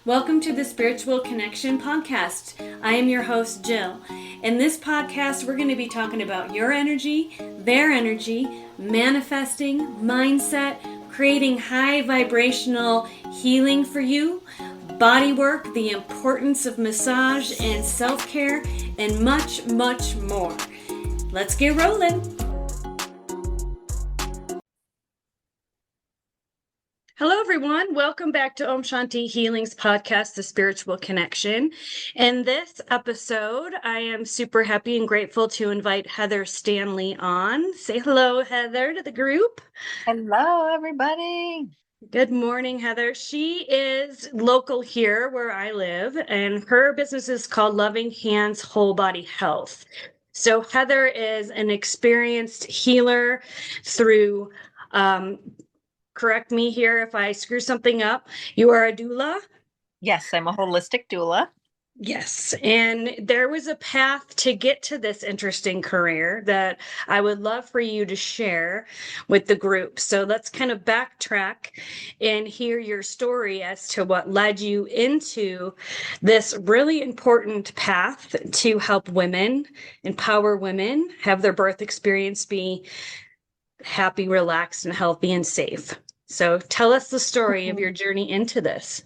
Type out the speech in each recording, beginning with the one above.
Welcome to the Spiritual Connection Podcast. I am your host, Jill. In this podcast, we're going to be talking about your energy, their energy, manifesting, mindset, creating high vibrational healing for you, body work, the importance of massage and self-care, and much, much more. Let's get rolling. Hello, everyone. Welcome back to Om Shanti Healing's podcast, The Spiritual Connection. In this episode, I am super happy and grateful to invite Heather Stanley on. Say hello, Heather, to the group. Hello, everybody. Good morning, Heather. She is local here where I live, and her business is called Loving Hands Whole Body Health. So Heather is an experienced healer through correct me here if I screw something up. You are a doula? Yes, I'm a holistic doula. Yes. And there was a path to get to this interesting career that I would love for you to share with the group. So let's kind of backtrack and hear your story as to what led you into this really important path to help women, empower women, have their birth experience be happy, relaxed, and healthy and safe. So tell us the story of your journey into this.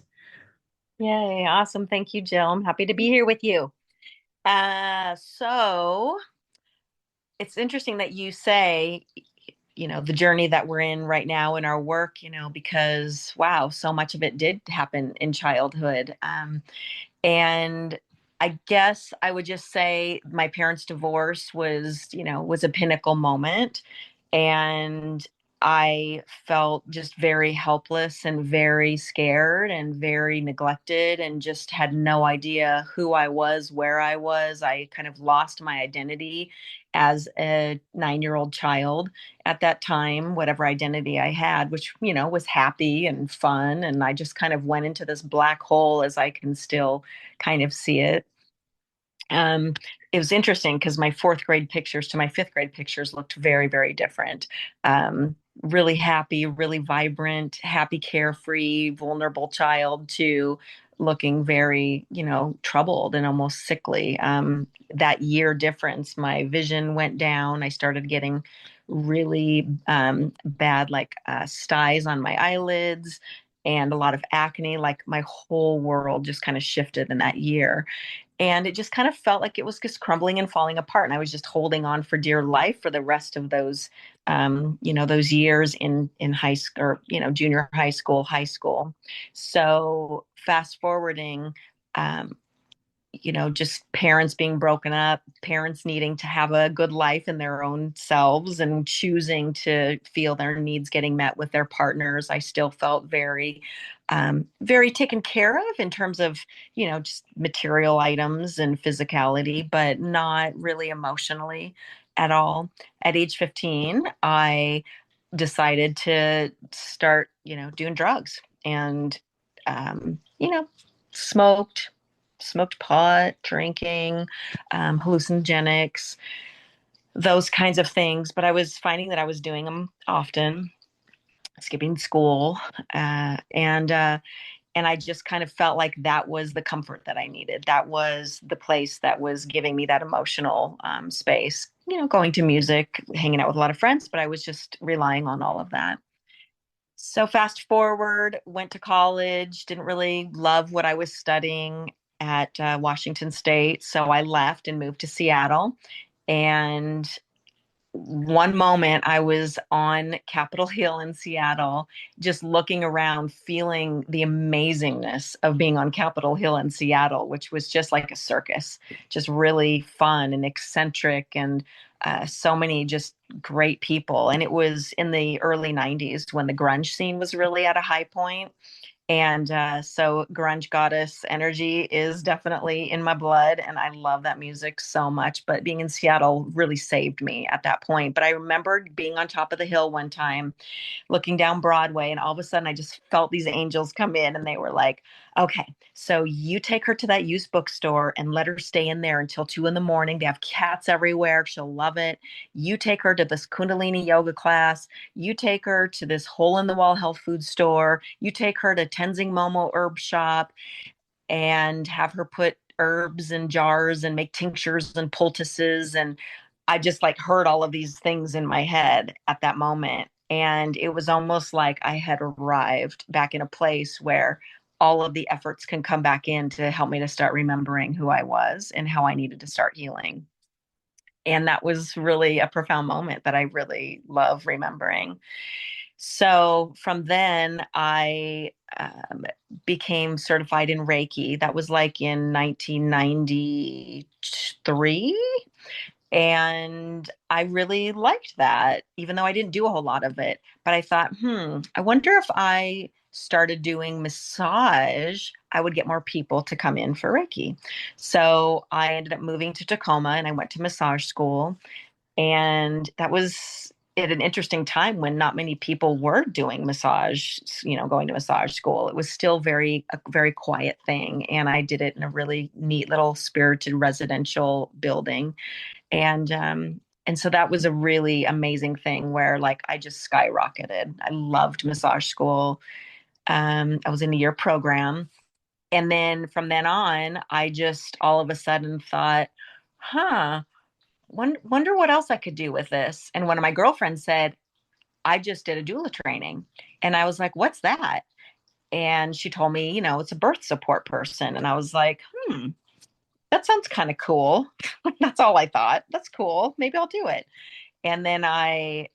Yay, awesome. Thank you, Jill. I'm happy to be here with you. So it's interesting that you say, the journey that we're in right now in our work, because wow, so much of it did happen in childhood. And I guess I would just say my parents' divorce was a pinnacle moment. And I felt just very helpless and very scared and very neglected and just had no idea who I was, where I was. I kind of lost my identity as a 9-year-old child at that time, whatever identity I had, which, was happy and fun. And I just kind of went into this black hole as I can still kind of see it. It was interesting because my fourth grade pictures to my fifth grade pictures looked very, very different. Really happy, really vibrant, happy, carefree, vulnerable child to looking very, troubled and almost sickly. That year difference, my vision went down. I started getting really bad, like styes on my eyelids and a lot of acne. Like my whole world just kind of shifted in that year. And it just kind of felt like it was just crumbling and falling apart. And I was just holding on for dear life for the rest of those, those years in high school, or, junior high school, high school. So fast forwarding, just parents being broken up, parents needing to have a good life in their own selves and choosing to feel their needs getting met with their partners. I still felt very, very taken care of in terms of, just material items and physicality, but not really emotionally at all. At age 15, I decided to start, doing drugs and, smoked pot, drinking, hallucinogenics, those kinds of things. But I was finding that I was doing them often, skipping school, and I just kind of felt like that was the comfort that I needed. That was the place that was giving me that emotional space. Going to music, hanging out with a lot of friends, but I was just relying on all of that. So fast forward, went to college, didn't really love what I was studying at Washington State. So I left and moved to Seattle. And one moment I was on Capitol Hill in Seattle, just looking around, feeling the amazingness of being on Capitol Hill in Seattle, which was just like a circus, just really fun and eccentric and so many just great people. And it was in the early 90s when the grunge scene was really at a high point. And so grunge goddess energy is definitely in my blood. And I love that music so much. But being in Seattle really saved me at that point. But I remember being on top of the hill one time, looking down Broadway, and all of a sudden I just felt these angels come in and they were like, okay, so you take her to that used bookstore and let her stay in there until 2 a.m. They have cats everywhere. She'll love it. You take her to this Kundalini yoga class. You take her to this hole in the wall health food store. You take her to Tenzing Momo herb shop and have her put herbs in jars and make tinctures and poultices. And I just like heard all of these things in my head at that moment. And it was almost like I had arrived back in a place where all of the efforts can come back in to help me to start remembering who I was and how I needed to start healing. And that was really a profound moment that I really love remembering. So from then, I became certified in Reiki. That was like in 1993. And I really liked that, even though I didn't do a whole lot of it. But I thought, I wonder if I started doing massage, I would get more people to come in for Reiki. So I ended up moving to Tacoma and I went to massage school. And that was at an interesting time when not many people were doing massage, going to massage school. It was still a very quiet thing. And I did it in a really neat little spirited residential building. And so that was a really amazing thing where like I just skyrocketed. I loved massage school. I was in a year program. And then from then on, I just all of a sudden thought, huh, wonder what else I could do with this. And one of my girlfriends said, I just did a doula training. And I was like, what's that? And she told me, it's a birth support person. And I was like, that sounds kind of cool. That's all I thought. That's cool. Maybe I'll do it. And then I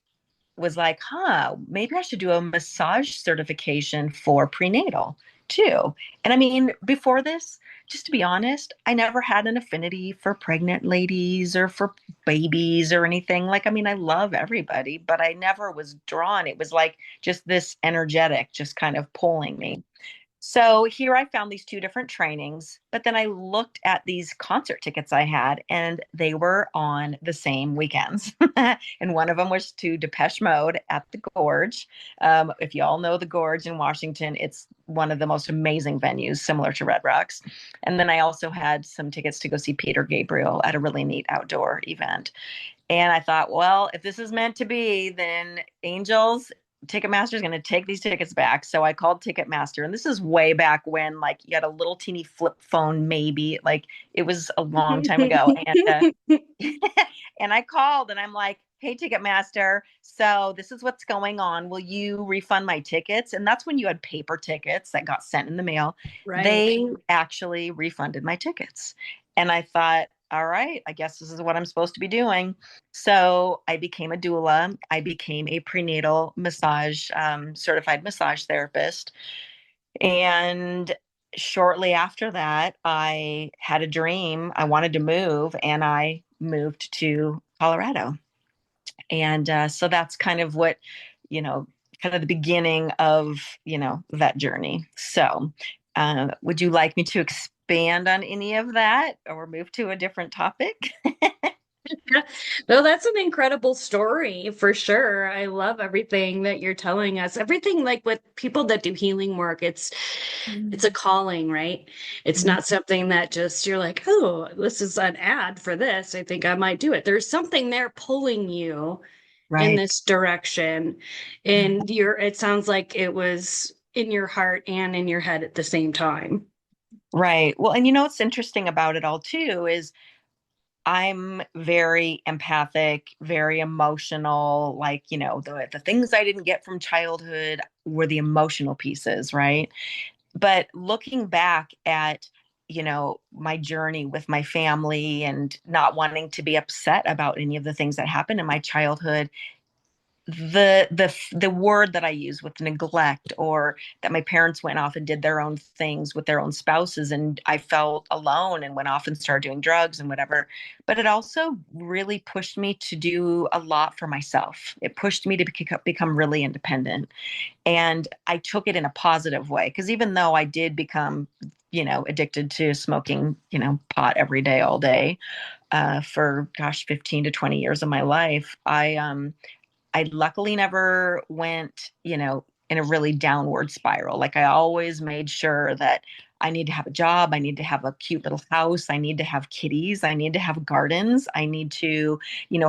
was like, maybe I should do a massage certification for prenatal too. And I mean, before this, just to be honest, I never had an affinity for pregnant ladies or for babies or anything. Like, I mean, I love everybody, but I never was drawn. It was like just this energetic, just kind of pulling me. So here I found these two different trainings, but then I looked at these concert tickets I had, and they were on the same weekends. And one of them was to Depeche Mode at the Gorge. If you all know the Gorge in Washington, it's one of the most amazing venues, similar to Red Rocks. And then I also had some tickets to go see Peter Gabriel at a really neat outdoor event. And I thought, well, if this is meant to be, then Angels Ticketmaster is going to take these tickets back. So I called Ticketmaster, and this is way back when like you had a little teeny flip phone, maybe like it was a long time ago. And and I called and I'm like, hey, Ticketmaster, so this is what's going on. Will you refund my tickets? And that's when you had paper tickets that got sent in the mail. Right. They actually refunded my tickets. And I thought, all right, I guess this is what I'm supposed to be doing. So I became a doula. I became a prenatal massage certified massage therapist. And shortly after that, I had a dream. I wanted to move, and I moved to Colorado. And so that's kind of what, kind of the beginning of, that journey. So would you like me to expand on any of that or move to a different topic? No, that's an incredible story for sure. I love everything that you're telling us. Everything like with people that do healing work, it's a calling, right? It's not something that just you're like, oh, this is an ad for this. I think I might do it. There's something there pulling you in Right. this direction. And it sounds like it was in your heart and in your head at the same time. Right. Well, and what's interesting about it all too is I'm very empathic, very emotional. Like, the things I didn't get from childhood were the emotional pieces, right? But looking back at, my journey with my family and not wanting to be upset about any of the things that happened in my childhood, the word that I use with neglect, or that my parents went off and did their own things with their own spouses, and I felt alone and went off and started doing drugs and whatever. But it also really pushed me to do a lot for myself. It pushed me to become really independent, and I took it in a positive way, because even though I did become addicted to smoking pot every day all day for 15 to 20 years of my life, I luckily never went, in a really downward spiral. Like I always made sure that I need to have a job. I need to have a cute little house. I need to have kitties. I need to have gardens. I need to,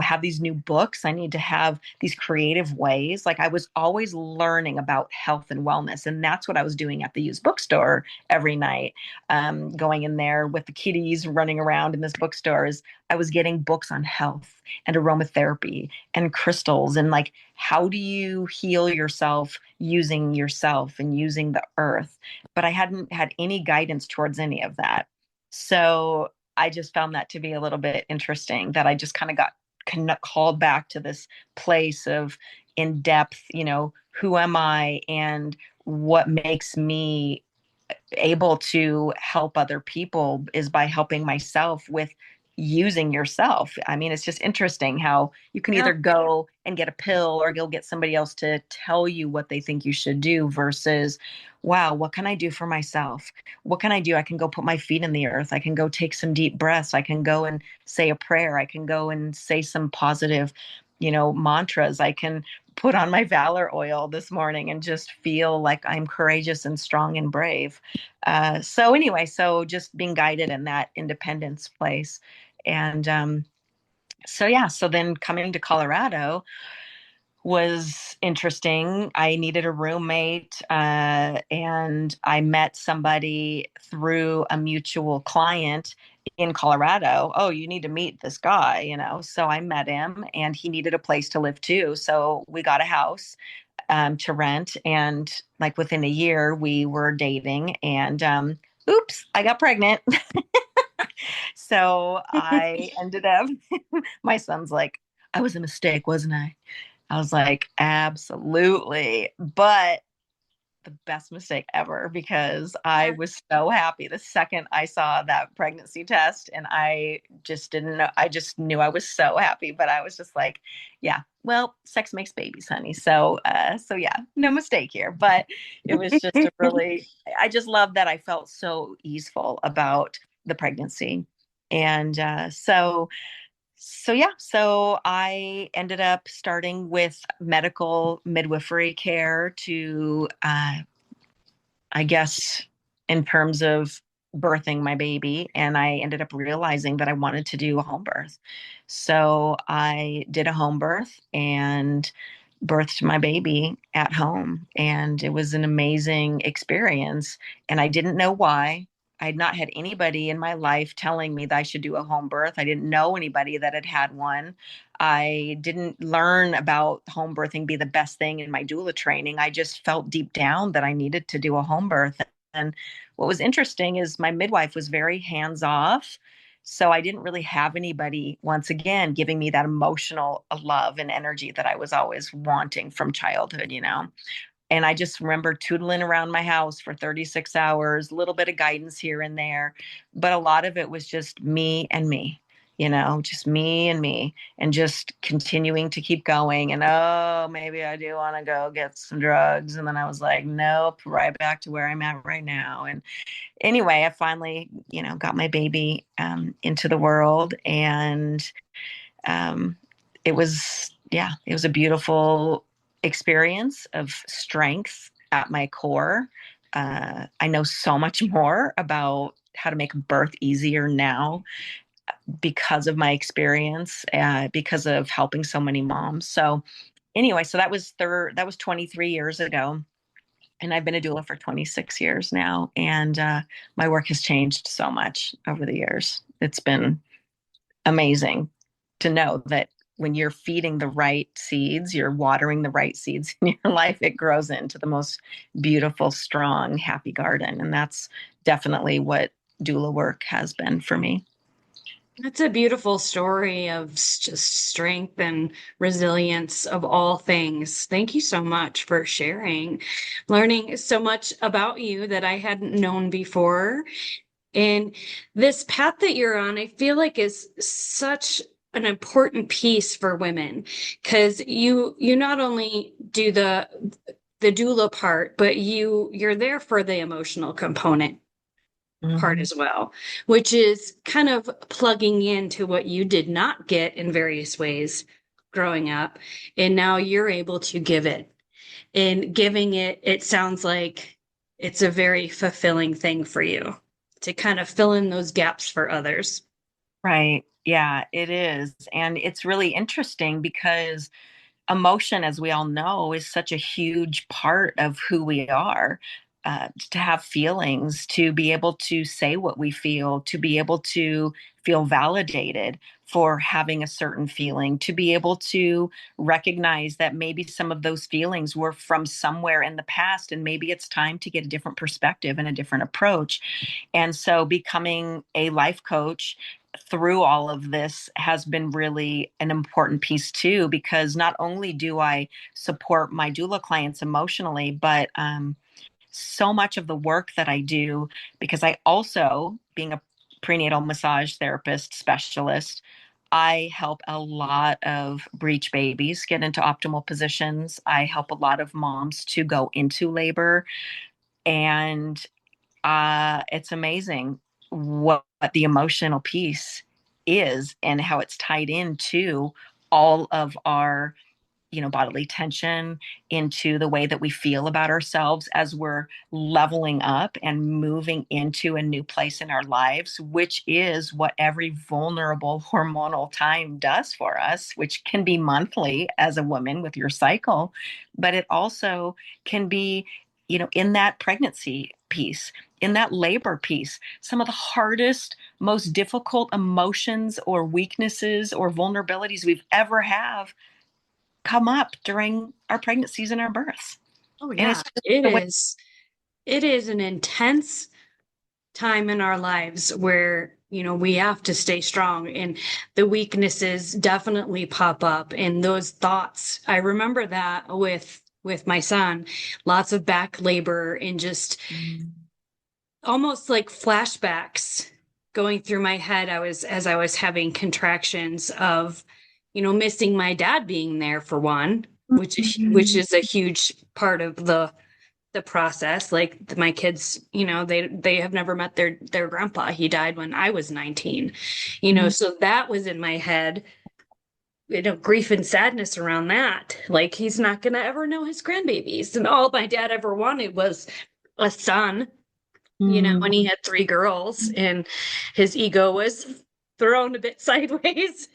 have these new books. I need to have these creative ways. Like I was always learning about health and wellness. And that's what I was doing at the used bookstore every night, going in there with the kitties running around in this bookstore. Is I was getting books on health and aromatherapy and crystals and like, how do you heal yourself and using the earth? But I hadn't had any guidance towards any of that. So I just found that to be a little bit interesting, that I just kind of got called back to this place of in depth, who am I and what makes me able to help other people is by helping myself with using yourself. I mean, it's just interesting how you can Yeah. either go and get a pill or you'll get somebody else to tell you what they think you should do versus, wow, what can I do for myself? What can I do? I can go put my feet in the earth. I can go take some deep breaths. I can go and say a prayer. I can go and say some positive, mantras. I can put on my valor oil this morning and just feel like I'm courageous and strong and brave. So anyway, so just being guided in that independence place. And so, yeah, so then coming to Colorado was interesting. I needed a roommate, and I met somebody through a mutual client in Colorado. Oh, you need to meet this guy, So I met him, and he needed a place to live too. So we got a house to rent, and like within a year, we were dating, and oops, I got pregnant. So I ended up, my son's like, I was a mistake, wasn't I? I was like, absolutely. But the best mistake ever, because I was so happy the second I saw that pregnancy test, and I just didn't know. I just knew I was so happy, but I was just like, yeah, well, sex makes babies, honey. So yeah, no mistake here. But it was just a really, I just love that I felt so easeful about the pregnancy. And so yeah, so I ended up starting with medical midwifery care to, I guess, in terms of birthing my baby, and I ended up realizing that I wanted to do a home birth. So I did a home birth and birthed my baby at home, and it was an amazing experience. And I didn't know why. I had not had anybody in my life telling me that I should do a home birth. I didn't know anybody that had had one. I didn't learn about home birthing be the best thing in my doula training. I just felt deep down that I needed to do a home birth. And what was interesting is my midwife was very hands off. So I didn't really have anybody, once again, giving me that emotional love and energy that I was always wanting from childhood. And I just remember tootling around my house for 36 hours, a little bit of guidance here and there. But a lot of it was just me and me, just me and just continuing to keep going. And oh, maybe I do want to go get some drugs. And then I was like, nope, right back to where I'm at right now. And anyway, I finally, got my baby into the world. And um, it was a beautiful experience of strength at my core. I know so much more about how to make birth easier now because of my experience, because of helping so many moms. So anyway, so that was 23 years ago. And I've been a doula for 26 years now. And my work has changed so much over the years. It's been amazing to know that when you're feeding the right seeds, you're watering the right seeds in your life, it grows into the most beautiful, strong, happy garden. And that's definitely what doula work has been for me. That's a beautiful story of just strength and resilience of all things. Thank you so much for sharing, learning so much about you that I hadn't known before. And this path that you're on, I feel like is such an important piece for women because you not only do the doula part, but you're there for the emotional component part Mm-hmm. as well, which is kind of plugging into what you did not get in various ways growing up. And now you're able to give it. And giving it, it sounds like it's a very fulfilling thing for you to kind of fill in those gaps for others. Right. Yeah, it is. And it's really interesting because emotion, as we all know, is such a huge part of who we are. To have feelings, to be able to say what we feel, to be able to feel validated for having a certain feeling, to be able to recognize that maybe some of those feelings were from somewhere in the past, and maybe it's time to get a different perspective and a different approach. And so becoming a life coach through all of this has been really an important piece too, because not only do I support my doula clients emotionally, but so much of the work that I do, because I also, being a prenatal massage therapist specialist, I help a lot of breech babies get into optimal positions. I help a lot of moms to go into labor. And it's amazing what the emotional piece is and how it's tied into all of our, bodily tension, into the way that we feel about ourselves as we're leveling up and moving into a new place in our lives, which is what every vulnerable hormonal time does for us, which can be monthly as a woman with your cycle, but it also can be, in that pregnancy piece, in that labor piece, some of the hardest, most difficult emotions or weaknesses or vulnerabilities we've ever have come up during our pregnancies and our births. Oh And yeah, it's just it the way. is. It is an intense time in our lives where, we have to stay strong and the weaknesses definitely pop up and those thoughts. I remember that with my son, lots of back labor and just almost like flashbacks going through my head. As I was having contractions of, missing my dad being there for one, which is a huge part of the process. Like my kids, they have never met their grandpa. He died when I was 19. So that was in my head, grief and sadness around that. Like he's not gonna ever know his grandbabies. And all my dad ever wanted was a son, when he had three girls, and his ego was thrown a bit sideways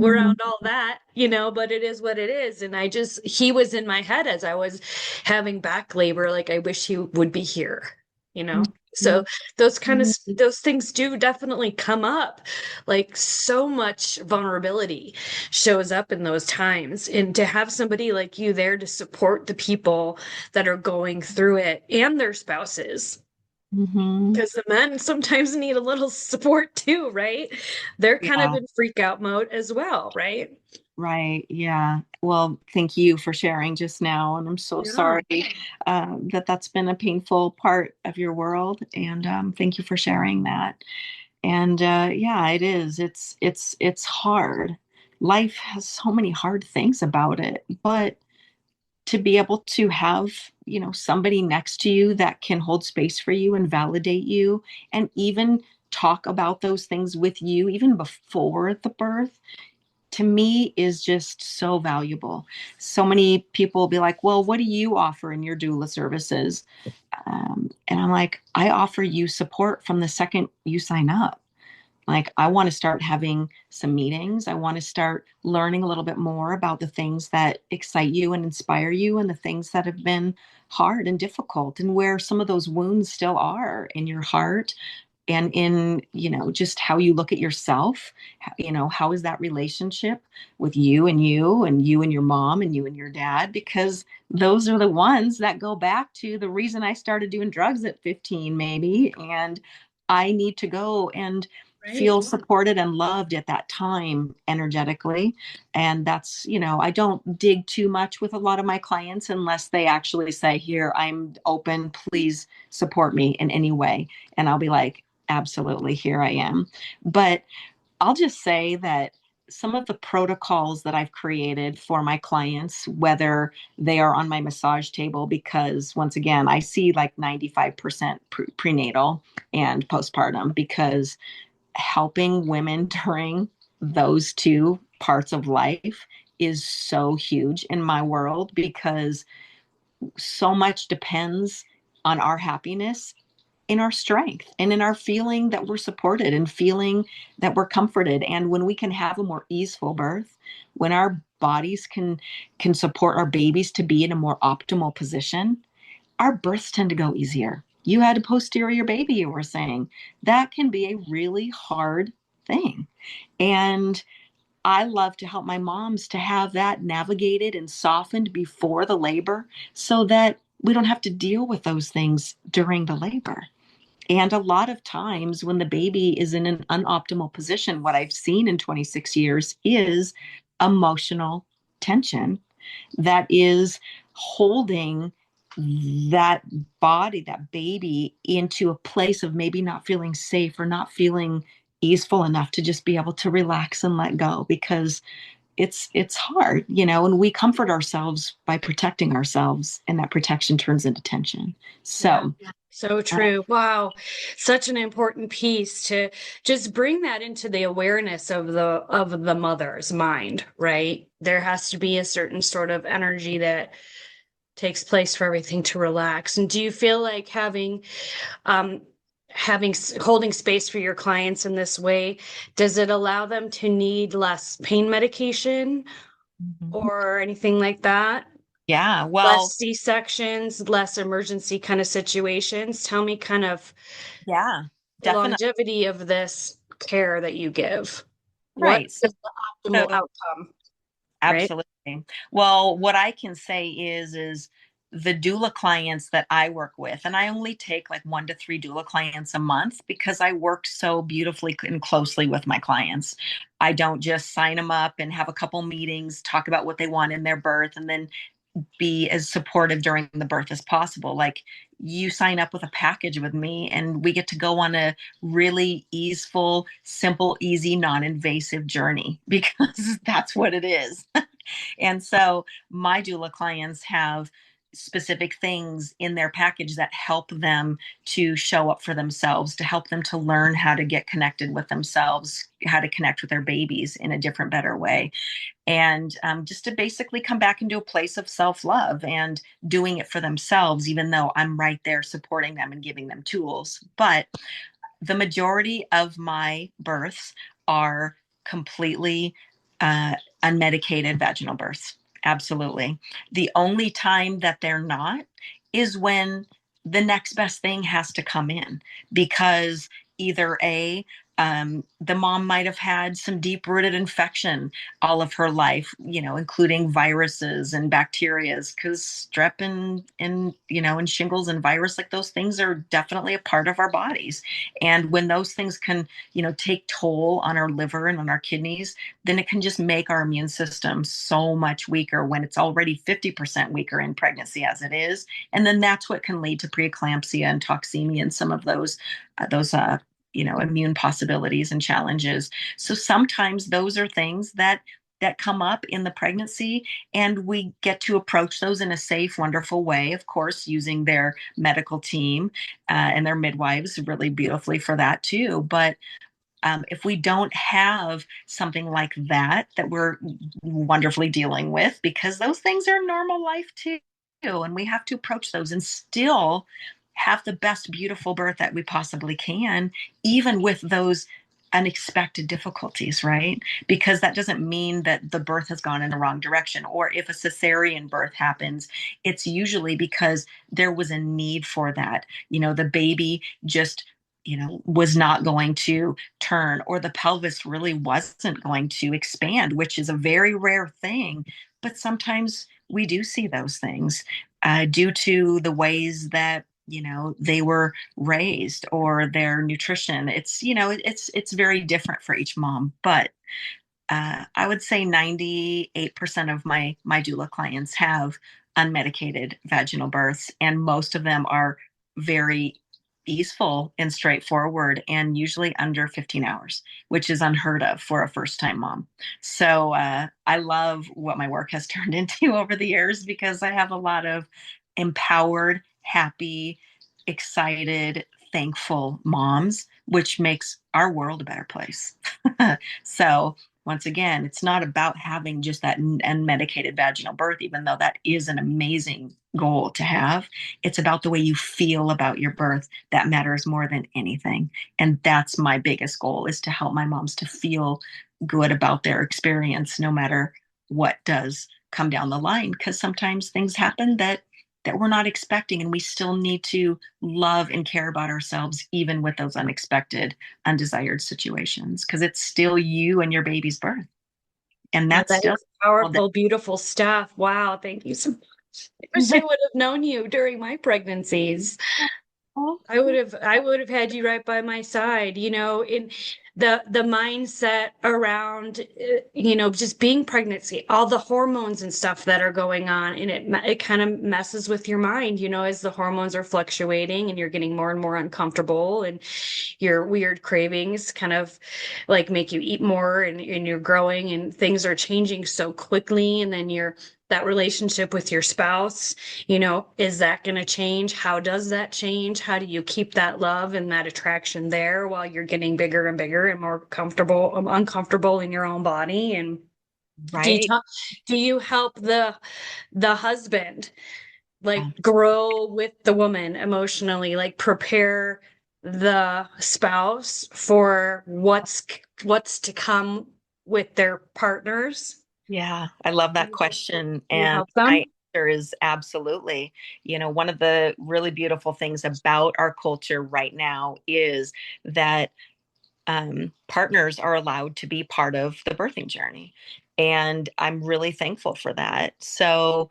around all that, but it is what it is. And he was in my head as I was having back labor, like, I wish he would be here, you know? So those things do definitely come up. Like so much vulnerability shows up in those times. And to have somebody like you there to support the people that are going through it and their spouses, Mm-hmm. because the men sometimes need a little support too, right? They're kind of Yeah, in freak out mode as well, right? right. Yeah. Well, thank you for sharing just now. And I'm so Yeah. sorry that that's been a painful part of your world. And thank you for sharing that. And yeah, it is. It's hard. Life has so many hard things about it, but to be able to have, somebody next to you that can hold space for you and validate you and even talk about those things with you even before the birth, to me is just so valuable. So many people will be like, well, what do you offer in your doula services? And I'm like, I offer you support from the second you sign up. Like, I want to start having some meetings. I want to start learning a little bit more about the things that excite you and inspire you, and the things that have been hard and difficult, and where some of those wounds still are in your heart and in, just how you look at yourself. How is that relationship with you and your mom and you and your dad? Because those are the ones that go back to the reason I started doing drugs at 15, maybe. And I need to go and Right. feel supported and loved at that time energetically. And that's, I don't dig too much with a lot of my clients unless they actually say, here, I'm open, please support me in any way. And I'll be like, absolutely, here I am. But I'll just say that some of the protocols that I've created for my clients, whether they are on my massage table, because once again, I see like 95% prenatal and postpartum, because helping women during those two parts of life is so huge in my world, because so much depends on our happiness, in our strength, and in our feeling that we're supported and feeling that we're comforted. And when we can have a more easeful birth, when our bodies can support our babies to be in a more optimal position, our births tend to go easier. You had a posterior baby, you were saying. That can be a really hard thing. And I love to help my moms to have that navigated and softened before the labor so that we don't have to deal with those things during the labor. And a lot of times when the baby is in an unoptimal position, what I've seen in 26 years is emotional tension that is holding that body, that baby, into a place of maybe not feeling safe or not feeling easeful enough to just be able to relax and let go, because it's hard, and we comfort ourselves by protecting ourselves, and that protection turns into tension. Yeah. So So true. Wow. Such an important piece to just bring that into the awareness of the mother's mind, right? There has to be a certain sort of energy that takes place for everything to relax. And do you feel like um holding space for your clients in this way, does it allow them to need less pain medication mhm. or anything like that? Yeah, Less well, C-sections, less emergency kind of situations? Tell me kind of yeah, the definitely. longevity of this care that you give. What Right. is the optimal So outcome, right? absolutely. Well, what I can say is the doula clients that I work with, and I only take like 1 to 3 doula clients a month because I work so beautifully and closely with my clients. I don't just sign them up and have a couple meetings, talk about what they want in their birth, and then be as supportive during the birth as possible. Like, you sign up with a package with me and we get to go on a really easeful, simple, easy, non-invasive journey because that's what it is. And so my doula clients have specific things in their package that help them to show up for themselves, to help them to learn how to get connected with themselves, how to connect with their babies in a different, better way, and just to basically come back into a place of self-love and doing it for themselves, even though I'm right there supporting them and giving them tools. But the majority of my births are completely uh, unmedicated vaginal births. Absolutely. The only time that they're not is when the next best thing has to come in, because either the mom might have had some deep rooted infection all of her life, including viruses and bacterias, because strep and shingles and virus, like, those things are definitely a part of our bodies. And when those things can, take toll on our liver and on our kidneys, then it can just make our immune system so much weaker when it's already 50% weaker in pregnancy as it is. And then that's what can lead to preeclampsia and toxemia and some of those immune possibilities and challenges. So sometimes those are things that come up in the pregnancy, and we get to approach those in a safe, wonderful way, of course, using their medical team and their midwives really beautifully for that too. But if we don't have something like that we're wonderfully dealing with, because those things are normal life too, and we have to approach those and still have the best beautiful birth that we possibly can, even with those unexpected difficulties, right? Because that doesn't mean that the birth has gone in the wrong direction. Or if a cesarean birth happens, it's usually because there was a need for that. The baby just was not going to turn, or the pelvis really wasn't going to expand, which is a very rare thing. But sometimes we do see those things due to the ways that they were raised or their nutrition. It's very different for each mom. But I would say 98% of my doula clients have unmedicated vaginal births, and most of them are very easeful and straightforward, and usually under 15 hours, which is unheard of for a first-time mom. So I love what my work has turned into over the years, because I have a lot of empowered, happy, excited, thankful moms, which makes our world a better place. So once again, it's not about having just that unmedicated vaginal birth, even though that is an amazing goal to have. It's about the way you feel about your birth that matters more than anything. And that's my biggest goal, is to help my moms to feel good about their experience, no matter what does come down the line. Because sometimes things happen that we're not expecting, and we still need to love and care about ourselves even with those unexpected, undesired situations, because it's still you and your baby's birth, and Oh, that's that still is powerful, beautiful stuff. Wow, thank you so much. I wish I would have known you during my pregnancies. I would have had you right by my side, in the mindset around just being pregnancy, all the hormones and stuff that are going on, and it kind of messes with your mind, as the hormones are fluctuating and you're getting more and more uncomfortable, and your weird cravings kind of like make you eat more, and you're growing and things are changing so quickly, and then that relationship with your spouse, is that going to change? How does that change? How do you keep that love and that attraction there while you're getting bigger and bigger and more comfortable, uncomfortable in your own body? And do you right. talk, do you help the husband like Yeah. grow with the woman emotionally, like prepare the spouse for what's to come with their partners? Yeah, I love Do that you, question. do you And help them? my answer is absolutely. One of the really beautiful things about our culture right now is that partners are allowed to be part of the birthing journey. And I'm really thankful for that. So,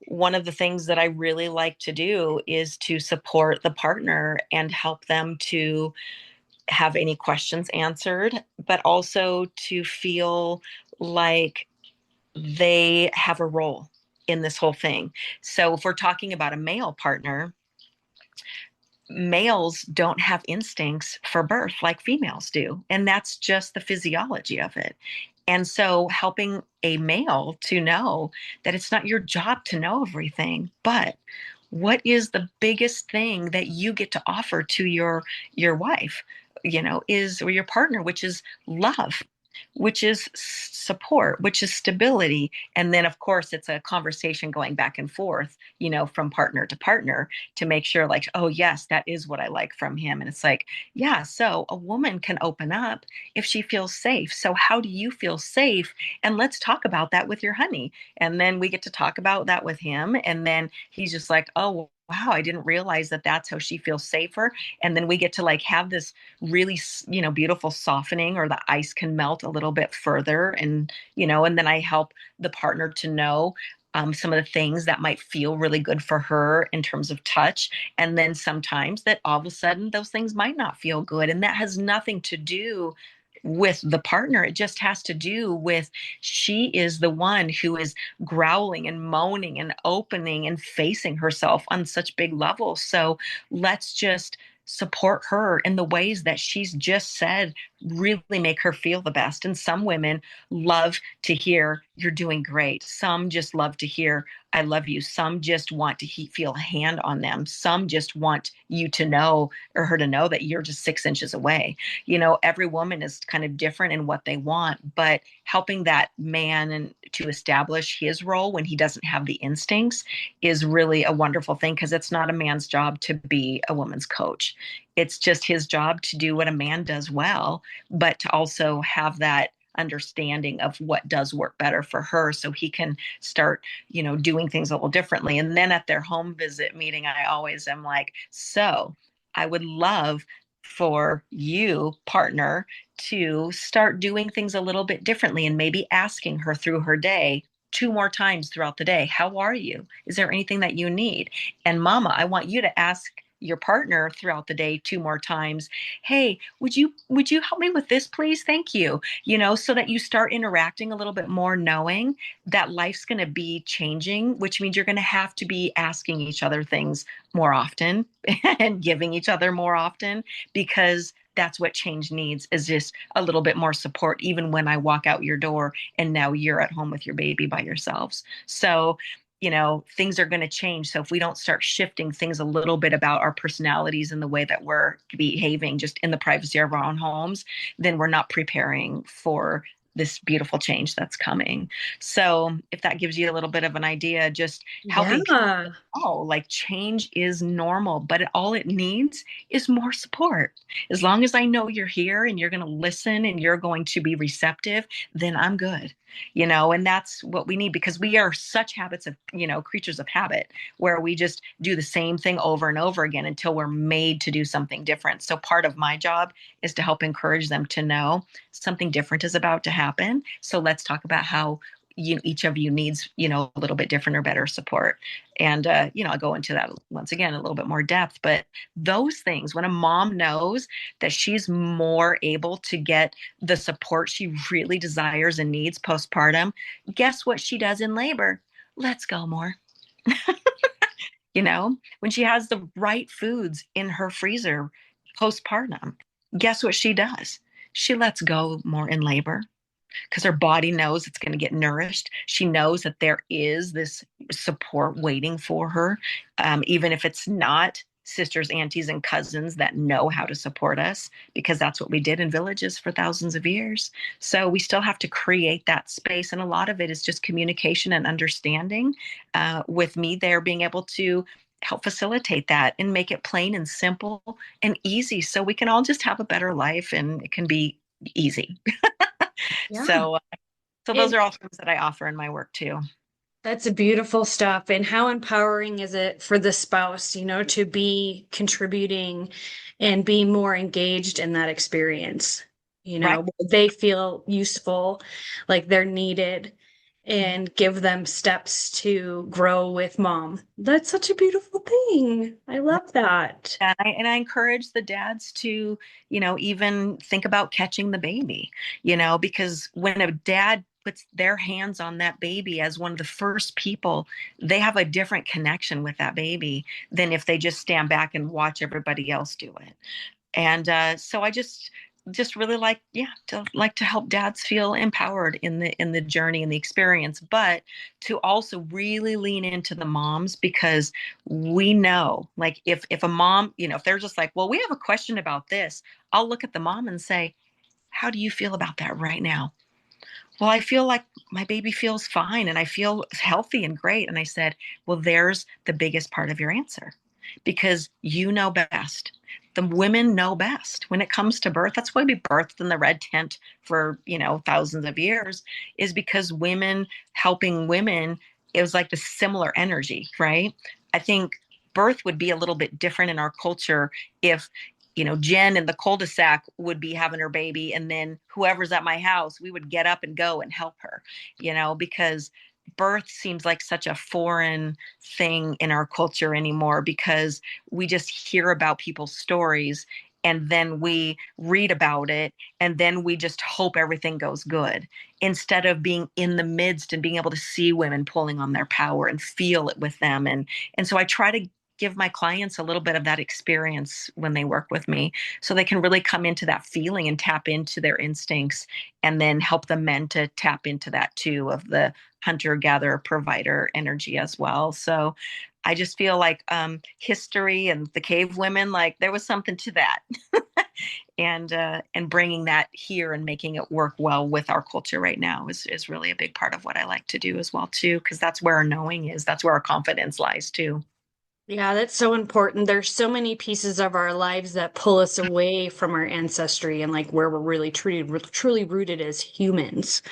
one of the things that I really like to do is to support the partner and help them to have any questions answered, but also to feel like they have a role in this whole thing. So, if we're talking about a male partner, males don't have instincts for birth like females do. And that's just the physiology of it. And so, helping a male to know that it's not your job to know everything, but what is the biggest thing that you get to offer to your wife, is, or your partner, which is love, which is support, which is stability. And then, of course, it's a conversation going back and forth, from partner to partner, to make sure, like, oh, yes, that is what I like from him. And it's like, yeah, so a woman can open up if she feels safe. So, how do you feel safe? And let's talk about that with your honey. And then we get to talk about that with him. And then he's just like, oh, wow, I didn't realize that that's how she feels safer. And then we get to like have this really, beautiful softening, or the ice can melt a little bit further. And then I help the partner to know some of the things that might feel really good for her in terms of touch. And then sometimes that all of a sudden those things might not feel good. And that has nothing to do with the partner. It just has to do with, she is the one who is growling and moaning and opening and facing herself on such big levels. So let's just support her in the ways that she's just said really make her feel the best. And some women love to hear you're doing great. Some just love to hear I love you. Some just want to feel a hand on them. Some just want you to know, or her to know, that you're just 6 inches away. Every woman is kind of different in what they want, but helping that man and to establish his role when he doesn't have the instincts is really a wonderful thing, because it's not a man's job to be a woman's coach. It's just his job to do what a man does well, but to also have that understanding of what does work better for her, so he can start doing things a little differently. And then at their home visit meeting, I always am like, so I would love for you, partner, to start doing things a little bit differently, and maybe asking her through her day 2 more times throughout the day, how are you? Is there anything that you need? And mama, I want you to ask your partner throughout the day 2 more times, hey, would you help me with this, please? Thank you. So that you start interacting a little bit more, knowing that life's going to be changing, which means you're going to have to be asking each other things more often and giving each other more often, because that's what change needs, is just a little bit more support, even when I walk out your door and now you're at home with your baby by yourselves. So things are going to change. So if we don't start shifting things a little bit about our personalities and the way that we're behaving just in the privacy of our own homes, then we're not preparing for this beautiful change that's coming. So if that gives you a little bit of an idea, just helping people, Yeah. oh, like change is normal, but all it needs is more support. As long as I know you're here and you're going to listen and you're going to be receptive, then I'm good. And that's what we need, because we are such habits of, creatures of habit, where we just do the same thing over and over again until we're made to do something different. So part of my job is to help encourage them to know something different is about to happen. So let's talk about how each of you needs, a little bit different or better support. And, I'll go into that once again, a little bit more depth, but those things, when a mom knows that she's more able to get the support she really desires and needs postpartum, guess what she does in labor? Let's go more. When she has the right foods in her freezer postpartum, guess what she does? She lets go more in labor, because her body knows it's going to get nourished. She knows that there is this support waiting for her, even if it's not sisters, aunties, and cousins that know how to support us, because that's what we did in villages for thousands of years. So we still have to create that space. And a lot of it is just communication and understanding, with me there being able to help facilitate that and make it plain and simple and easy, so we can all just have a better life and it can be easy. Yeah. So, so those And are all things that I offer in my work too. that's a beautiful stuff. And how empowering is it for the spouse, to be contributing and be more engaged in that experience? Right. They feel useful, like they're needed, and give them steps to grow with mom. That's such a beautiful thing. I Right. love that. And I encourage the dads to, even think about catching the baby, because when a dad puts their hands on that baby as one of the first people, they have a different connection with that baby than if they just stand back and watch everybody else do it. And so I just really like to help dads feel empowered in the journey and the experience, but to also really lean into the moms, because we know, like, if a mom, if they're just like, well, we have a question about this, I'll look at the mom and say, how do you feel about that right now? Well, I feel like my baby feels fine and I feel healthy and great. And I said, well, there's the biggest part of your answer, because you know best. The women know best when it comes to birth. That's why we birthed in the red tent for, thousands of years, is because women helping women, it was like the similar energy, right? I think birth would be a little bit different in our culture if, Jen in the cul-de-sac would be having her baby, and then whoever's at my house, we would get up and go and help her, because birth seems like such a foreign thing in our culture anymore, because we just hear about people's stories and then we read about it and then we just hope everything goes good, instead of being in the midst and being able to see women pulling on their power and feel it with them. And so I try to give my clients a little bit of that experience when they work with me, so they can really come into that feeling and tap into their instincts, and then help the men to tap into that too, of the hunter gatherer provider energy as well. So I just feel like, history and the cave women, like there was something to that. And bringing that here and making it work well with our culture right now is really a big part of what I like to do as well too, because that's where our knowing is, that's where our confidence lies too. Yeah, that's so important. There's so many pieces of our lives that pull us away from our ancestry and like where we're really truly rooted as humans,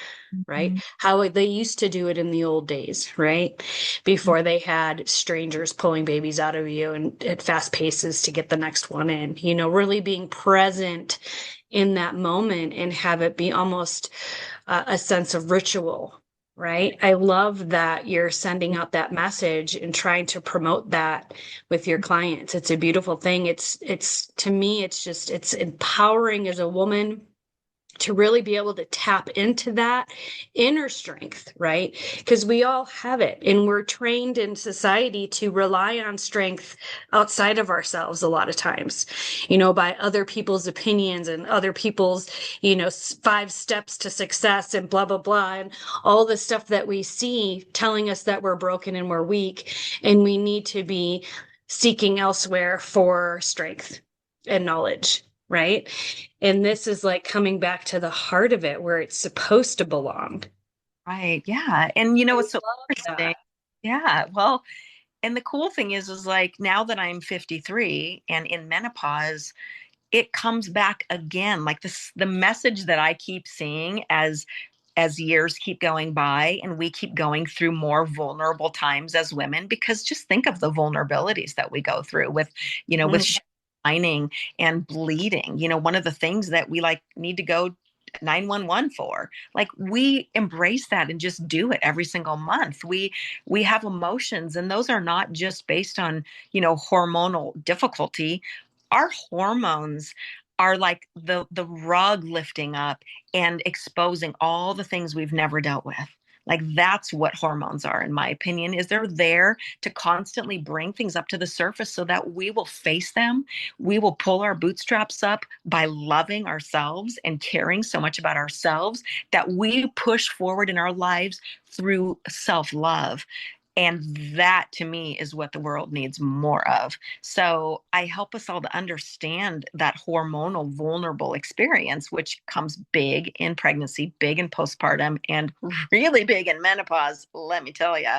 right? Mhm. How they used to do it in the old days, right? Before they had strangers pulling babies out of you and at fast paces to get the next one in, really being present in that moment and have it be almost a sense of ritual, right? I love that you're sending out that message and trying to promote that with your clients. It's a beautiful thing. It's to me, it's empowering as a woman to really be able to tap into that inner strength, right? Because we all have it, and we're trained in society to rely on strength outside of ourselves a lot of times, by other people's opinions and other people's, 5 steps to success and blah, blah, blah, and all the stuff that we see telling us that we're broken and we're weak, and we need to be seeking elsewhere for strength and knowledge. right? And this is like coming back to the heart of it where it's supposed to belong. Right. Yeah. And I what's so love interesting? that. Yeah. Well, and the cool thing is like now that I'm 53 and in menopause, it comes back again. Like this, the message that I keep seeing as years keep going by and we keep going through more vulnerable times as women, because just think of the vulnerabilities that we go through with, with Mhm. shining and bleeding. One of the things that we like need to go 911 for, like we embrace that and just do it every single month. We have emotions, and those are not just based on hormonal difficulty. Our hormones are like the rug lifting up and exposing all the things we've never dealt with. Like that's what hormones are, in my opinion, is they're there to constantly bring things up to the surface so that we will face them. We will pull our bootstraps up by loving ourselves and caring so much about ourselves that we push forward in our lives through self-love. And that to me is what the world needs more of. So I help us all to understand that hormonal vulnerable experience, which comes big in pregnancy, big in postpartum, and really big in menopause, let me tell you.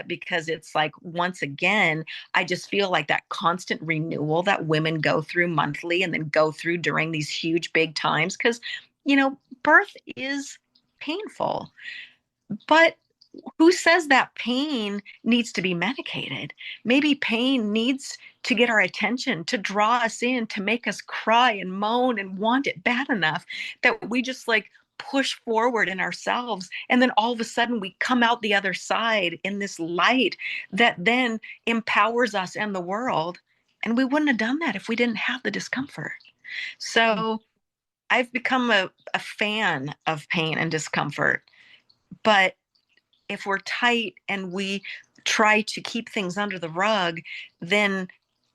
Because it's like, once again, I just feel like that constant renewal that women go through monthly and then go through during these huge, big times. Because, birth is painful, but who says that pain needs to be medicated? Maybe pain needs to get our attention, to draw us in, to make us cry and moan and want it bad enough that we just like push forward in ourselves. And then all of a sudden we come out the other side in this light that then empowers us and the world. And we wouldn't have done that if we didn't have the discomfort. So I've become a fan of pain and discomfort. But if we're tight and we try to keep things under the rug, then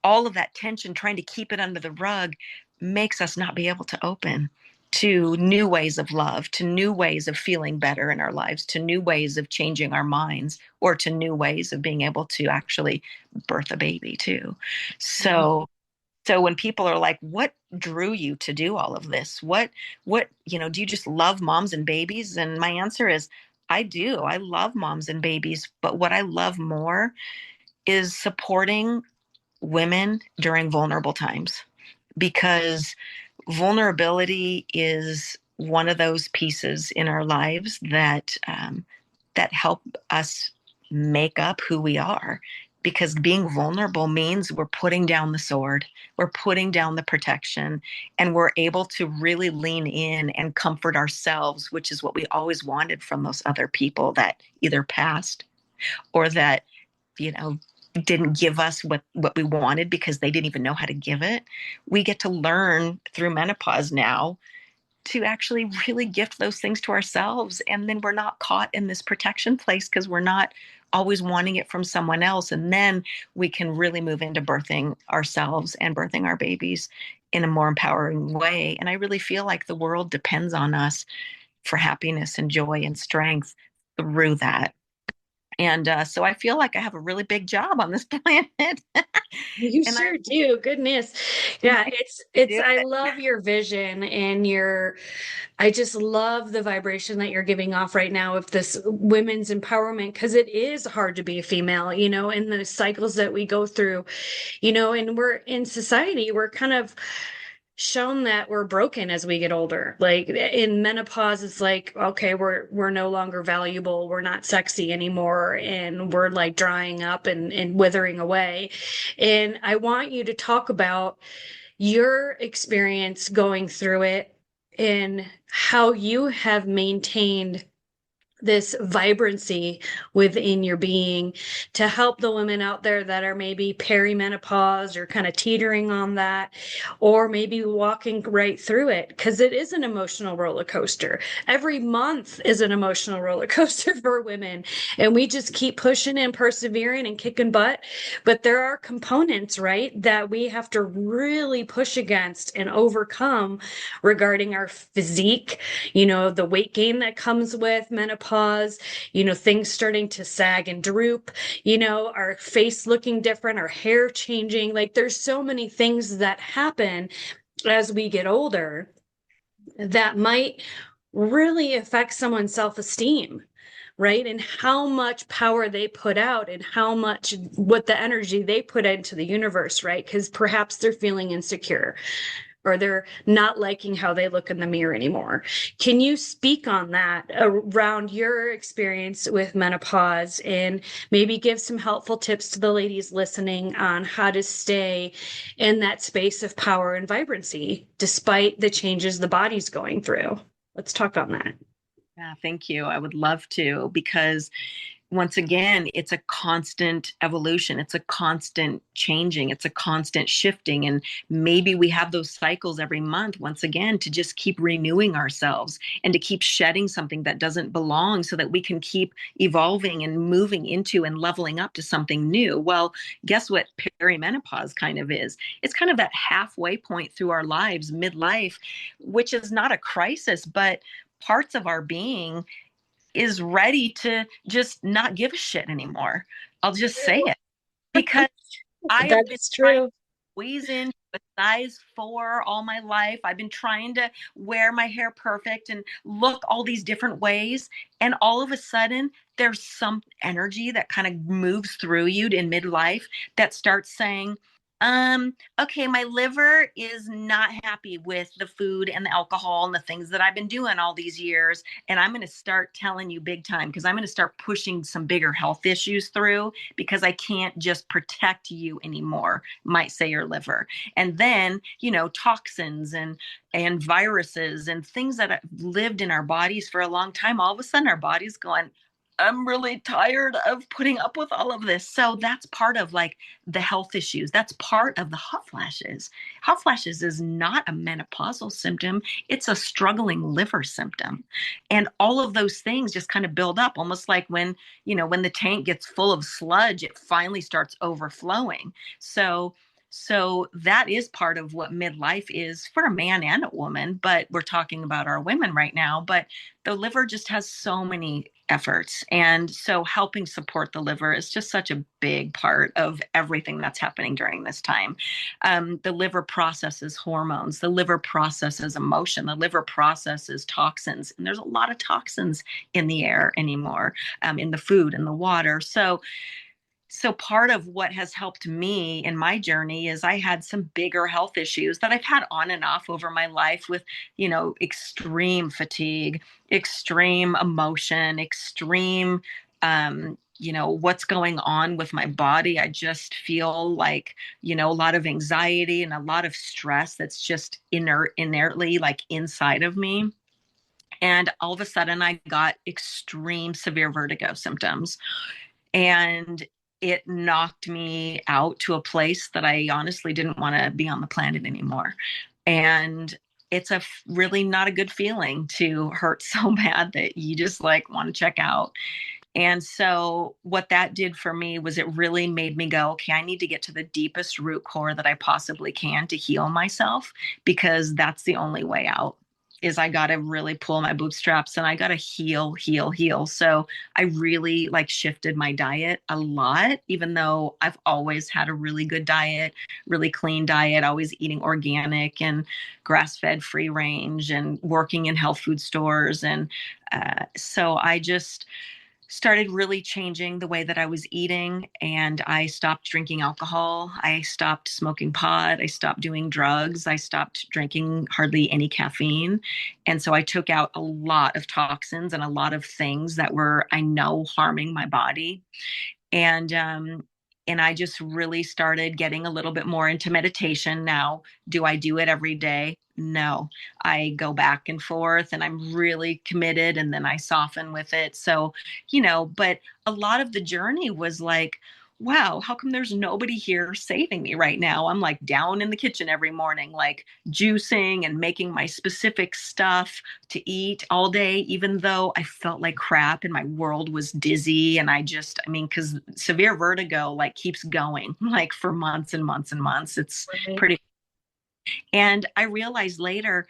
all of that tension trying to keep it under the rug makes us not be able to open to new ways of love, to new ways of feeling better in our lives, to new ways of changing our minds, or to new ways of being able to actually birth a baby too. So when people are like, what drew you to do all of this? What do you just love moms and babies? And my answer is, I do. I love moms and babies, but what I love more is supporting women during vulnerable times, because vulnerability is one of those pieces in our lives that help us make up who we are. Because being vulnerable means we're putting down the sword, we're putting down the protection, and we're able to really lean in and comfort ourselves, which is what we always wanted from those other people that either passed or that, you know, didn't give us what we wanted because they didn't even know how to give it. We get to learn through menopause now to actually really gift those things to ourselves. And then we're not caught in this protection place because we're not always wanting it from someone else. And then we can really move into birthing ourselves and birthing our babies in a more empowering way. And I really feel like the world depends on us for happiness and joy and strength through that. And so I feel like I have a really big job on this planet. You And I sure do. Goodness. and Yeah, I do I it. love your vision and I just love the vibration that you're giving off right now of this women's empowerment, because it is hard to be a female, in the cycles that we go through, and we're in society, we're kind of shown that we're broken as we get older. Like in menopause, it's like, okay, we're no longer valuable, we're not sexy anymore, and we're like drying up and withering away. And I want you to talk about your experience going through it and how you have maintained this vibrancy within your being to help the women out there that are maybe perimenopause or kind of teetering on that, or maybe walking right through it, because it is an emotional roller coaster. Every month is an emotional roller coaster for women, and we just keep pushing and persevering and kicking butt. But there are components, right, that we have to really push against and overcome regarding our physique, the weight gain that comes with menopause, things starting to sag and droop, our face looking different, our hair changing. Like there's so many things that happen as we get older that might really affect someone's self-esteem, right? And how much power they put out and how much what the energy they put into the universe, right? Because perhaps they're feeling insecure or they're not liking how they look in the mirror anymore. Can you speak on that around your experience with menopause and maybe give some helpful tips to the ladies listening on how to stay in that space of power and vibrancy despite the changes the body's going through? Let's talk on that. Yeah, thank you. I would love to, because once again, it's a constant evolution. It's a constant changing. It's a constant shifting. And maybe we have those cycles every month, once again, to just keep renewing ourselves and to keep shedding something that doesn't belong so that we can keep evolving and moving into and leveling up to something new. Well, guess what perimenopause kind of is? It's kind of that halfway point through our lives, midlife, which is not a crisis, but parts of our being is ready to just not give a shit anymore. I'll just say it, because I have been That's trying to true. squeeze in a size 4 all my life. I've been trying to wear my hair perfect and look all these different ways. And all of a sudden, there's some energy that kind of moves through you in midlife that starts saying, okay, my liver is not happy with the food and the alcohol and the things that I've been doing all these years. And I'm going to start telling you big time, because I'm going to start pushing some bigger health issues through, because I can't just protect you anymore, might say your liver. And then, toxins and viruses and things that have lived in our bodies for a long time, all of a sudden our body's going, I'm really tired of putting up with all of this. So that's part of like the health issues. That's part of the hot flashes. Hot flashes is not a menopausal symptom. It's a struggling liver symptom. And all of those things just kind of build up, almost like when the tank gets full of sludge, it finally starts overflowing. So that is part of what midlife is for a man and a woman, but we're talking about our women right now. But the liver just has so many efforts. And so helping support the liver is just such a big part of everything that's happening during this time. The liver processes hormones, the liver processes emotion, the liver processes toxins. And there's a lot of toxins in the air anymore, in the food and the water. So part of what has helped me in my journey is I had some bigger health issues that I've had on and off over my life with, extreme fatigue, extreme emotion, extreme, what's going on with my body. I just feel like, a lot of anxiety and a lot of stress that's just inertly like inside of me. And all of a sudden I got extreme severe vertigo symptoms, and it knocked me out to a place that I honestly didn't want to be on the planet anymore. And it's really not a good feeling to hurt so bad that you just like want to check out. And so what that did for me was it really made me go, okay, I need to get to the deepest root core that I possibly can to heal myself, because that's the only way out. Is I got to really pull my bootstraps and I got to heal, heal, heal. So I really like shifted my diet a lot, even though I've always had a really good diet, really clean diet, always eating organic and grass-fed, free range, and working in health food stores. And so I just started really changing the way that I was eating, and I stopped drinking alcohol. I stopped smoking pot. I stopped doing drugs. I stopped drinking hardly any caffeine. And so I took out a lot of toxins and a lot of things that were, I know, harming my body. And I just really started getting a little bit more into meditation. Now, do I do it every day? No. I go back and forth and I'm really committed, and then I soften with it. So, but a lot of the journey was like, wow, how come there's nobody here saving me right now? I'm like down in the kitchen every morning, like juicing and making my specific stuff to eat all day, even though I felt like crap and my world was dizzy. And because severe vertigo like keeps going like for months and months and months. It's Right. pretty. And I realized later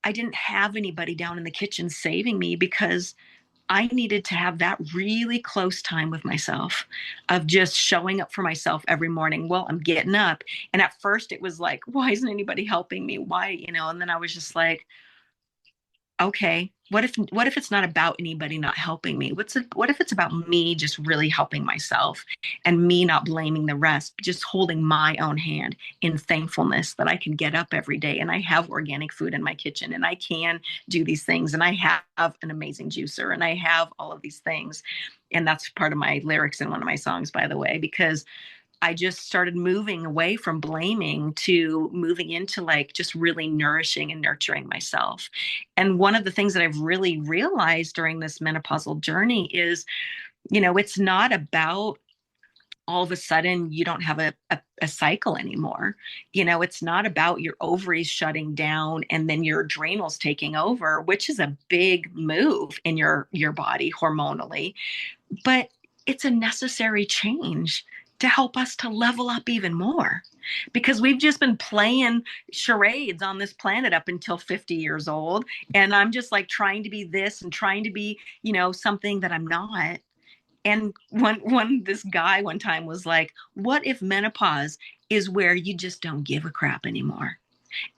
I didn't have anybody down in the kitchen saving me, because I needed to have that really close time with myself of just showing up for myself every morning. Well, I'm getting up. And at first it was like, why isn't anybody helping me? Why, and then I was just like, okay, what if it's not about anybody not helping me? What if it's about me just really helping myself and me not blaming the rest, just holding my own hand in thankfulness that I can get up every day and I have organic food in my kitchen and I can do these things and I have an amazing juicer and I have all of these things. And that's part of my lyrics in one of my songs, by the way, because I just started moving away from blaming to moving into like just really nourishing and nurturing myself. And one of the things that I've really realized during this menopausal journey is, it's not about all of a sudden you don't have a cycle anymore. It's not about your ovaries shutting down and then your adrenals taking over, which is a big move in your body hormonally, but it's a necessary change to help us to level up even more because we've just been playing charades on this planet up until 50 years old. And I'm just like trying to be this and trying to be, something that I'm not. And this guy one time was like, what if menopause is where you just don't give a crap anymore?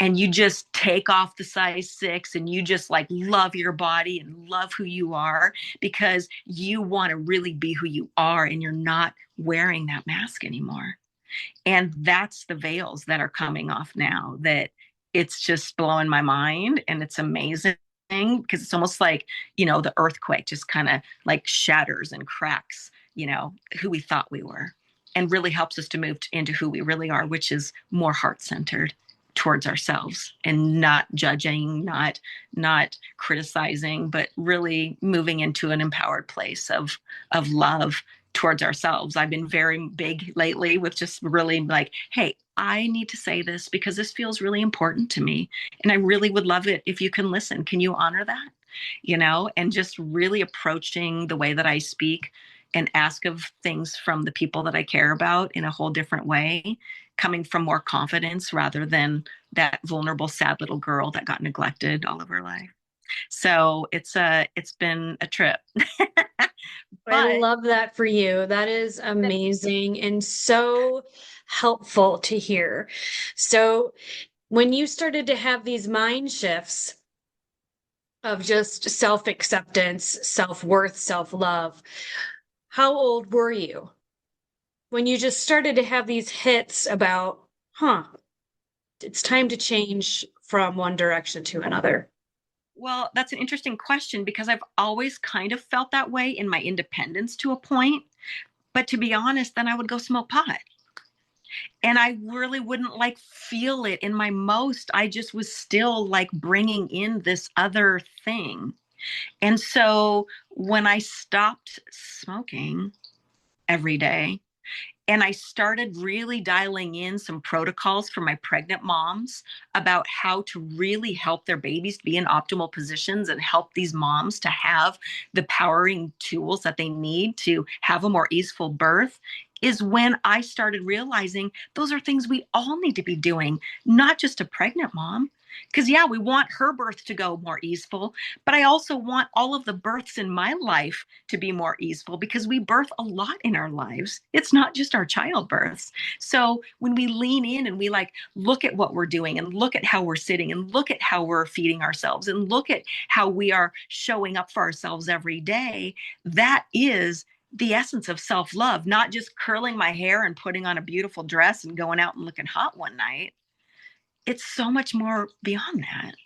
And you just take off the size 6 and you just like love your body and love who you are because you want to really be who you are and you're not wearing that mask anymore. And that's the veils that are coming off now, that it's just blowing my mind and it's amazing because it's almost like, the earthquake just kind of like shatters and cracks, who we thought we were and really helps us to move into who we really are, which is more heart-centered towards ourselves and not judging, not criticizing, but really moving into an empowered place of love towards ourselves. I've been very big lately with just really like, hey, I need to say this because this feels really important to me. And I really would love it if you can listen. Can you honor that? And just really approaching the way that I speak and ask of things from the people that I care about in a whole different way, coming from more confidence rather than that vulnerable, sad little girl that got neglected all of her life. So it's been a trip. I But love that for you. That is amazing and so helpful to hear. So, when you started to have these mind shifts of just self acceptance, self worth, self love, how old were you when you just started to have these hits about, it's time to change from one direction to another? well, that's an interesting question because I've always kind of felt that way in my independence to a point. But to be honest, then I would go smoke pot. And I really wouldn't like feel it in my most. I just was still like bringing in this other thing. And so when I stopped smoking every day, and I started really dialing in some protocols for my pregnant moms about how to really help their babies be in optimal positions and help these moms to have the powering tools that they need to have a more easeful birth. Is when I started realizing those are things we all need to be doing, not just a pregnant mom. Because, yeah, we want her birth to go more easeful, but I also want all of the births in my life to be more easeful because we birth a lot in our lives. It's not just our childbirths. So when we lean in and we like look at what we're doing and look at how we're sitting and look at how we're feeding ourselves and look at how we are showing up for ourselves every day, that is the essence of self-love, not just curling my hair and putting on a beautiful dress and going out and looking hot one night. It's so much more beyond that.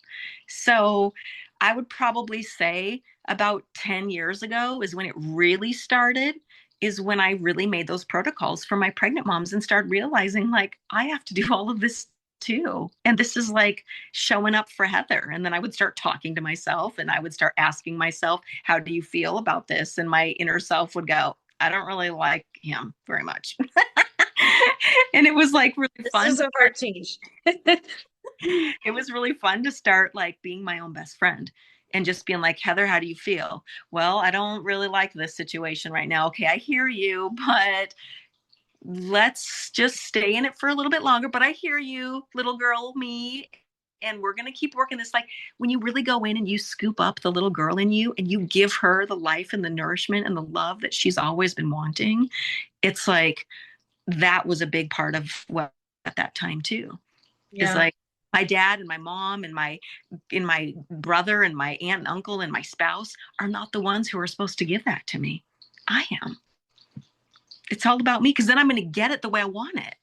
So I would probably say about 10 years ago is when it really started, is when I really made those protocols for my pregnant moms and started realizing like I have to do all of this too. And this is like showing up for Heather. And then I would start talking to myself and I would start asking myself, how do you feel about this? And my inner self would go, I don't really like him very much. And it was like really This fun is to a start hard change. it was really fun to start like being my own best friend and just being like, Heather, how do you feel? Well, I don't really like this situation right now. Okay, I hear you, but let's just stay in it for a little bit longer. But I hear you, little girl, me. and we're going to keep working this. Like when you really go in and you scoop up the little girl in you and you give her the life and the nourishment and the love that she's always been wanting, it's like that was a big part of what at that time too. Is Yeah. like my dad and my mom and my brother and my aunt and uncle and my spouse are not the ones who are supposed to give that to me. I am. It's all about me because then I'm going to get it the way I want it.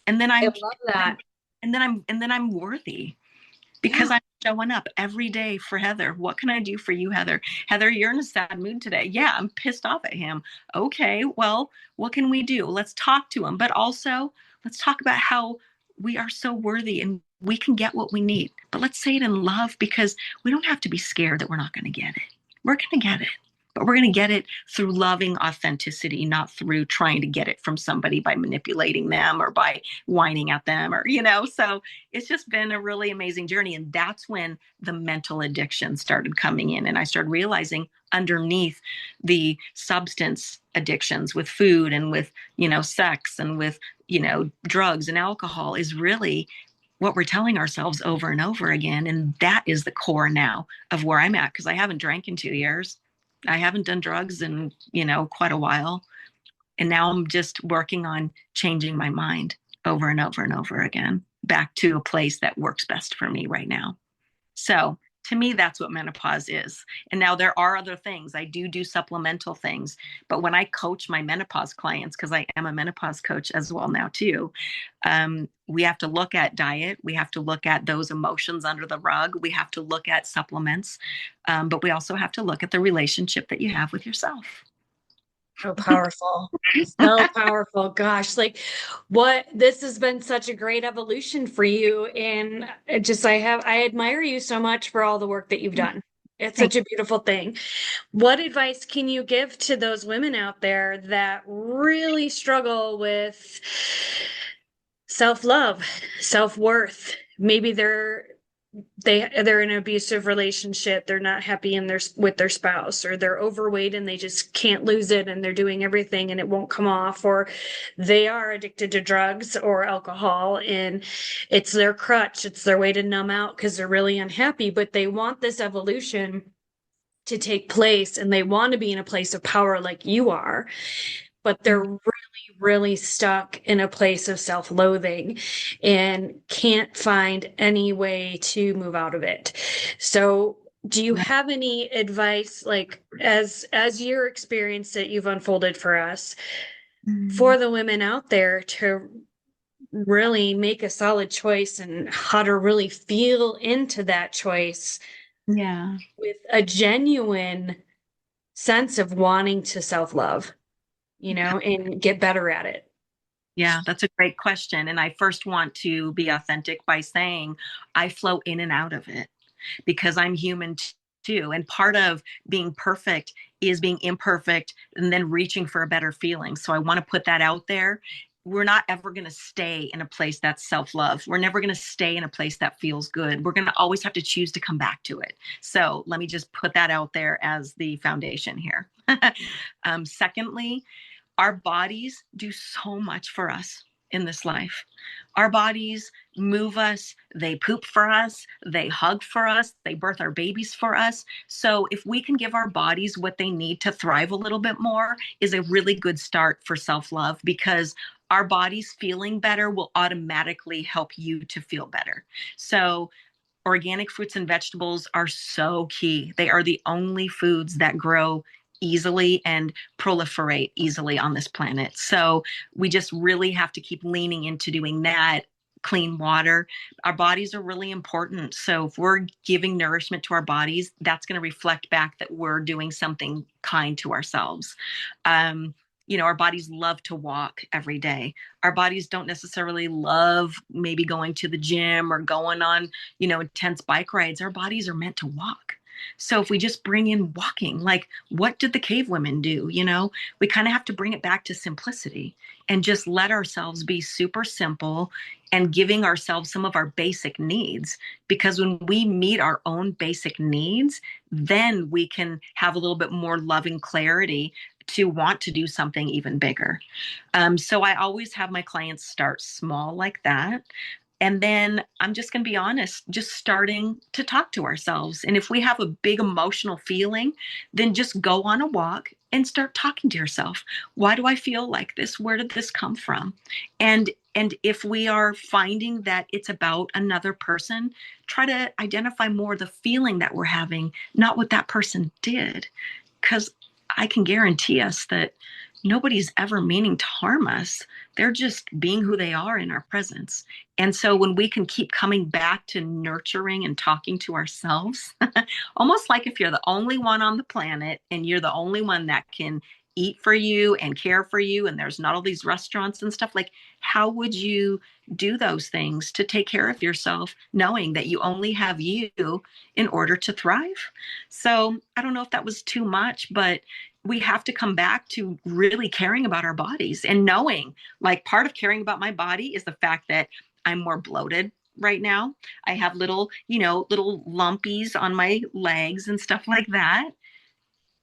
And then I I'm love that. and then I'm worthy because Yeah. I'm showing up every day for Heather. What can I do for you, Heather? Heather, you're in a sad mood today. Yeah, I'm pissed off at him. Okay, well, what can we do? Let's talk to him, but also let's talk about how we are so worthy and we can get what we need. But let's say it in love because we don't have to be scared that we're not going to get it. We're going to get it. But we're going to get it through loving authenticity, not through trying to get it from somebody by manipulating them or by whining at them or, so it's just been a really amazing journey. And that's when the mental addiction started coming in. And I started realizing underneath the substance addictions with food and with, sex and with, drugs and alcohol is really what we're telling ourselves over and over again. And that is the core now of where I'm at because I haven't drank in 2 years. I haven't done drugs in, quite a while. And now I'm just working on changing my mind over and over and over again back to a place that works best for me right now. So to me, that's what menopause is. And now there are other things. I do supplemental things. But when I coach my menopause clients, because I am a menopause coach as well now too, we have to look at diet. We have to look at those emotions under the rug. We have to look at supplements. But we also have to look at the relationship that you have with yourself. So powerful. So powerful. Gosh, like what this has been such a great evolution for you. And I admire you so much for all the work that you've done. It's Thank such a beautiful thing. What advice can you give to those women out there that really struggle with self-love, self-worth? Maybe they're in an abusive relationship, they're not happy in their with their spouse, or they're overweight and they just can't lose it and they're doing everything and it won't come off, or they are addicted to drugs or alcohol and it's their crutch, it's their way to numb out because they're really unhappy, but they want this evolution to take place and they want to be in a place of power like you are, but they're really, really stuck in a place of self-loathing and can't find any way to move out of it. So do you have any advice, like as your experience that you've unfolded for us, you. for the women out there to really make a solid choice and how to really feel into that choice Yeah. with a genuine sense of wanting to self-love, and get better at it? Yeah, that's a great question. And I first want to be authentic by saying I flow in and out of it because I'm human too. And part of being perfect is being imperfect and then reaching for a better feeling. So I want to put that out there. We're not ever going to stay in a place that's self-love. We're never going to stay in a place that feels good. We're going to always have to choose to come back to it. So let me just put that out there as the foundation here. Secondly, our bodies do so much for us in this life. Our bodies move us, they poop for us, they hug for us, they birth our babies for us. So if we can give our bodies what they need to thrive a little bit more is a really good start for self-love because our bodies feeling better will automatically help you to feel better. So organic fruits and vegetables are so key. They are the only foods that grow easily and proliferate easily on this planet. So we just really have to keep leaning into doing that. Clean water. Our bodies are really important. So if we're giving nourishment to our bodies, that's going to reflect back that we're doing something kind to ourselves. Our bodies love to walk every day. Our bodies don't necessarily love maybe going to the gym or going on, intense bike rides. Our bodies are meant to walk. So if we just bring in walking, like what did the cave women do? We kind of have to bring it back to simplicity and just let ourselves be super simple and giving ourselves some of our basic needs. Because when we meet our own basic needs, then we can have a little bit more loving clarity to want to do something even bigger. So I always have my clients start small like that. And then I'm just going to be honest, just starting to talk to ourselves. And if we have a big emotional feeling, then just go on a walk and start talking to yourself. Why do I feel like this? Where did this come from? And if we are finding that it's about another person, try to identify more the feeling that we're having, not what that person did. Because I can guarantee us that nobody's ever meaning to harm us. They're just being who they are in our presence. And so when we can keep coming back to nurturing and talking to ourselves, almost like if you're the only one on the planet and you're the only one that can eat for you and care for you, and there's not all these restaurants and stuff, like, how would you do those things to take care of yourself, knowing that you only have you in order to thrive? So I don't know if that was too much, but we have to come back to really caring about our bodies and knowing, like, part of caring about my body is the fact that I'm more bloated right now. I have little, little lumpies on my legs and stuff like that,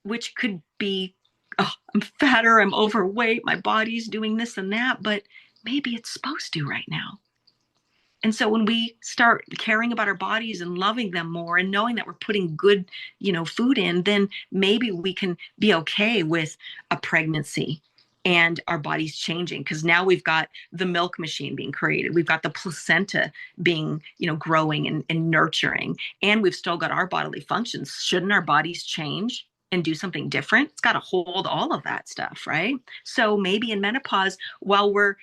which could be, oh, I'm fatter, I'm overweight, my body's doing this and that, but maybe it's supposed to right now. And so when we start caring about our bodies and loving them more and knowing that we're putting good, food in, then maybe we can be okay with a pregnancy and our bodies changing, because now we've got the milk machine being created. We've got the placenta being, growing and nurturing, and we've still got our bodily functions. Shouldn't our bodies change and do something different? It's got to hold all of that stuff, right? So maybe in menopause, while we're,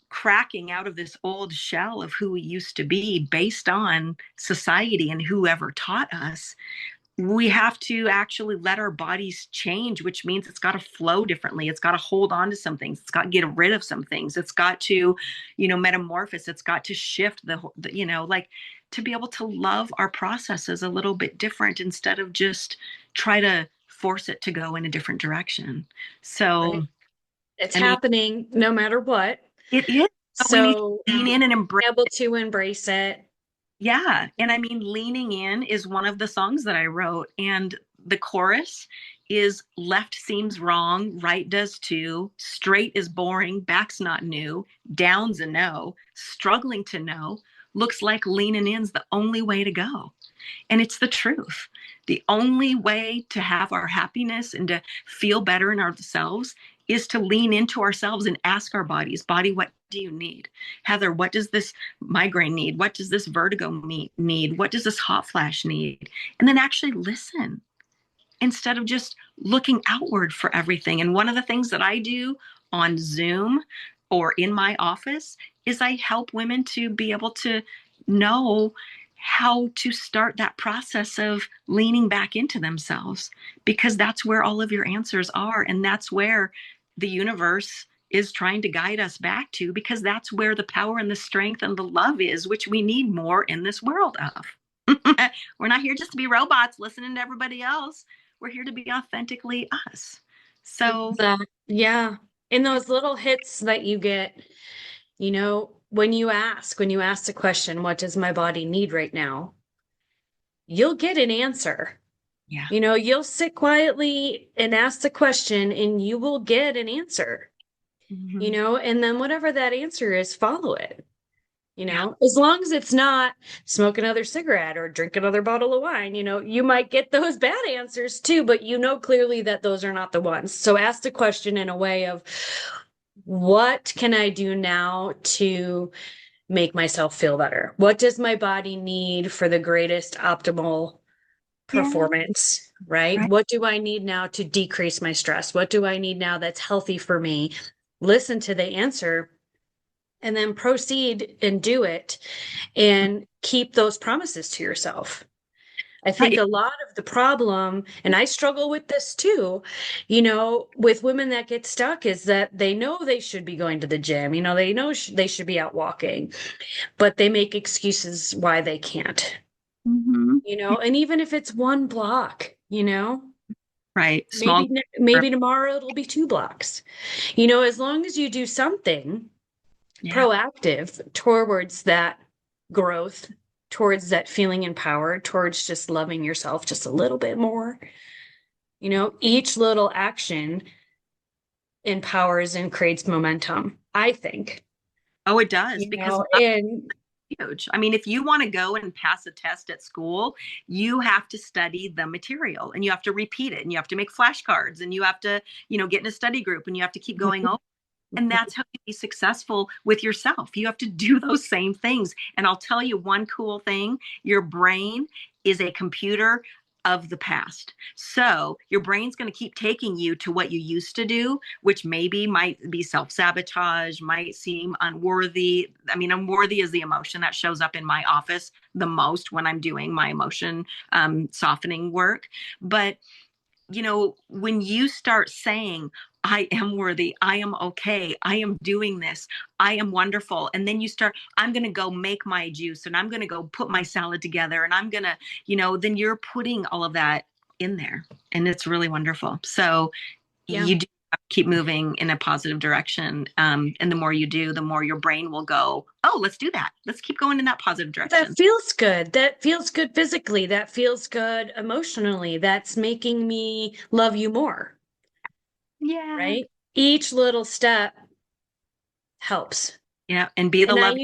cracking out of this old shell of who we used to be based on society and whoever taught us, we have to actually let our bodies change, which means it's got to flow differently. It's got to hold on to some things. It's got to get rid of some things. It's got to, metamorphose. It's got to shift like, to be able to love our processes a little bit different instead of just try to force it to go in a different direction. So, Right. It's I mean, happening no matter what. it is, but we need to So lean in and embrace. able to embrace it. Yeah. And I mean, Leaning In is one of the songs that I wrote. And the chorus is, left seems wrong, right does too. Straight is boring, back's not new. Down's a no. Struggling to know. Looks like leaning in's the only way to go. And it's the truth. The only way to have our happiness and to feel better in ourselves is to lean into ourselves and ask our bodies, body, what do you need? Heather, what does this migraine need? What does this vertigo need? What does this hot flash need? And then actually listen instead of just looking outward for everything. And one of the things that I do on Zoom or in my office is I help women to be able to know how to start that process of leaning back into themselves, because that's where all of your answers are. And that's where the universe is trying to guide us back to, because that's where the power and the strength and the love is, which we need more in this world of. We're not here just to be robots listening to everybody else. We're here to be authentically us. So, Yeah. In those little hits that you get, when you ask the question, what does my body need right now? You'll get an answer. yeah. You'll sit quietly and ask the question and you will get an answer, Mm-hmm. and then whatever that answer is, follow it. Yeah. As long as it's not smoke another cigarette or drink another bottle of wine, you might get those bad answers too, but clearly that those are not the ones. So ask the question in a way of, what can I do now to make myself feel better? What does my body need for the greatest optimal Yeah. performance, right? Right. What do I need now to decrease my stress? What do I need now that's healthy for me? Listen to the answer and then proceed and do it and keep those promises to yourself. I think Right. a lot of the problem, and I struggle with this too, with women that get stuck, is that they know they should be going to the gym, they know they should be out walking, but they make excuses why they can't, Mm-hmm. and even if it's one block, Right. Small. maybe tomorrow it'll be 2 blocks, as long as you do something Yeah. proactive towards that growth, towards that feeling empowered, towards just loving yourself just a little bit more. Each little action empowers and creates momentum, I think. Oh, it does, you because know, and huge. I mean, if you want to go and pass a test at school, you have to study the material and you have to repeat it and you have to make flashcards and you have to, get in a study group and you have to keep going over. And that's how you be successful with yourself. You have to do those same things. And I'll tell you one cool thing, your brain is a computer of the past. So your brain's going to keep taking you to what you used to do, which maybe might be self sabotage, might seem unworthy. I mean, unworthy is the emotion that shows up in my office the most when I'm doing my emotion softening work. But when you start saying, I am worthy, I am okay, I am doing this, I am wonderful. And then you start, I'm going to go make my juice and I'm going to go put my salad together and I'm going to, then you're putting all of that in there. And it's really wonderful. So yeah, you do have to keep moving in a positive direction. And the more you do, the more your brain will go, oh, let's do that. Let's keep going in that positive that direction. feels good. That feels good physically. That feels good emotionally. That's making me love you more, Yeah. right? Each little step helps. Yeah. And be the And love.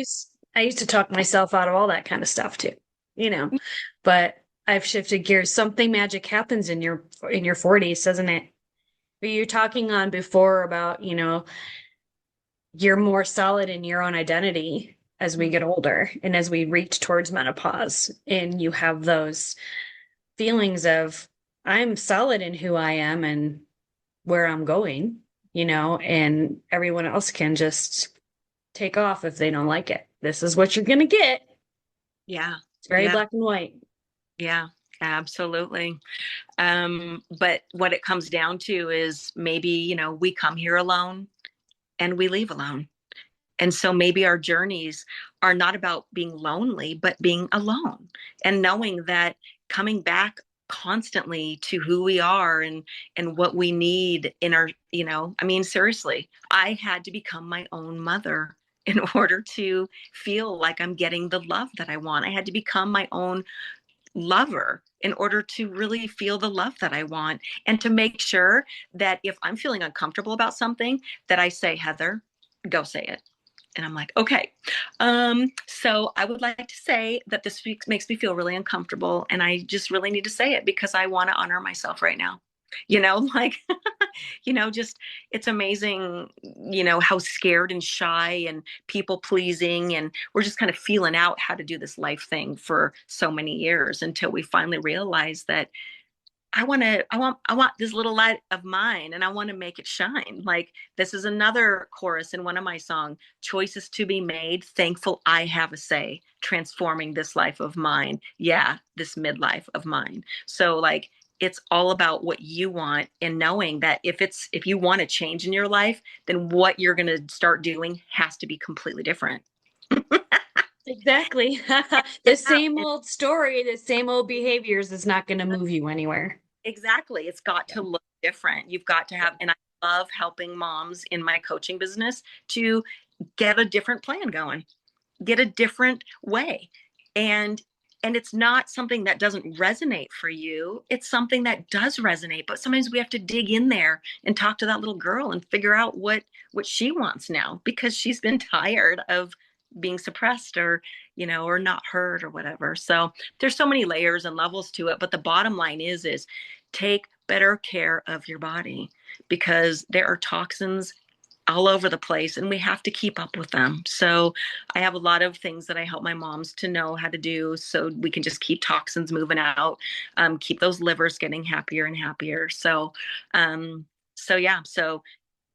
I used to talk myself out of all that kind of stuff too, you know. But I've shifted gears. Something magic happens in your 40s, doesn't it? But you're talking on before about, you're more solid in your own identity as we get older and as we reach towards menopause. And you have those feelings of, I'm solid in who I am and where I'm going, and everyone else can just take off if they don't like it. This is what you're going to get. Yeah. It's very Yeah. black and white. Yeah. Absolutely. But what it comes down to is maybe, we come here alone and we leave alone. And so maybe our journeys are not about being lonely, but being alone and knowing that coming back constantly to who we are and what we need in our, I mean, seriously, I had to become my own mother in order to feel like I'm getting the love that I want. I had to become my own lover in order to really feel the love that I want and to make sure that if I'm feeling uncomfortable about something that I say, Heather, go say it. And I'm like, okay. So I would like to say that this makes me feel really uncomfortable. And I just really need to say it because I want to honor myself right now. Like, just it's amazing, how scared and shy and people pleasing. And we're just kind of feeling out how to do this life thing for so many years until we finally realize that I want this little light of mine and I want to make it shine. Like this is another chorus in one of my songs, choices to be made, thankful I have a say, transforming this life of mine. Yeah, this midlife of mine. So like it's all about what you want and knowing that if you want to change in your life, then what you're going to start doing has to be completely different. Exactly. The same old story, the same old behaviors is not going to move you anywhere. Exactly. It's got to look different. You've got to have, and I love helping moms in my coaching business to get a different plan going, get a different way. And it's not something that doesn't resonate for you. It's something that does resonate, but sometimes we have to dig in there and talk to that little girl and figure out what she wants now because she's been tired of being suppressed or or not heard or whatever. So there's so many layers and levels to it, but the bottom line is take better care of your body because there are toxins all over the place and we have to keep up with them. So I have a lot of things that I help my moms to know how to do so we can just keep toxins moving out, keep those livers getting happier and happier. So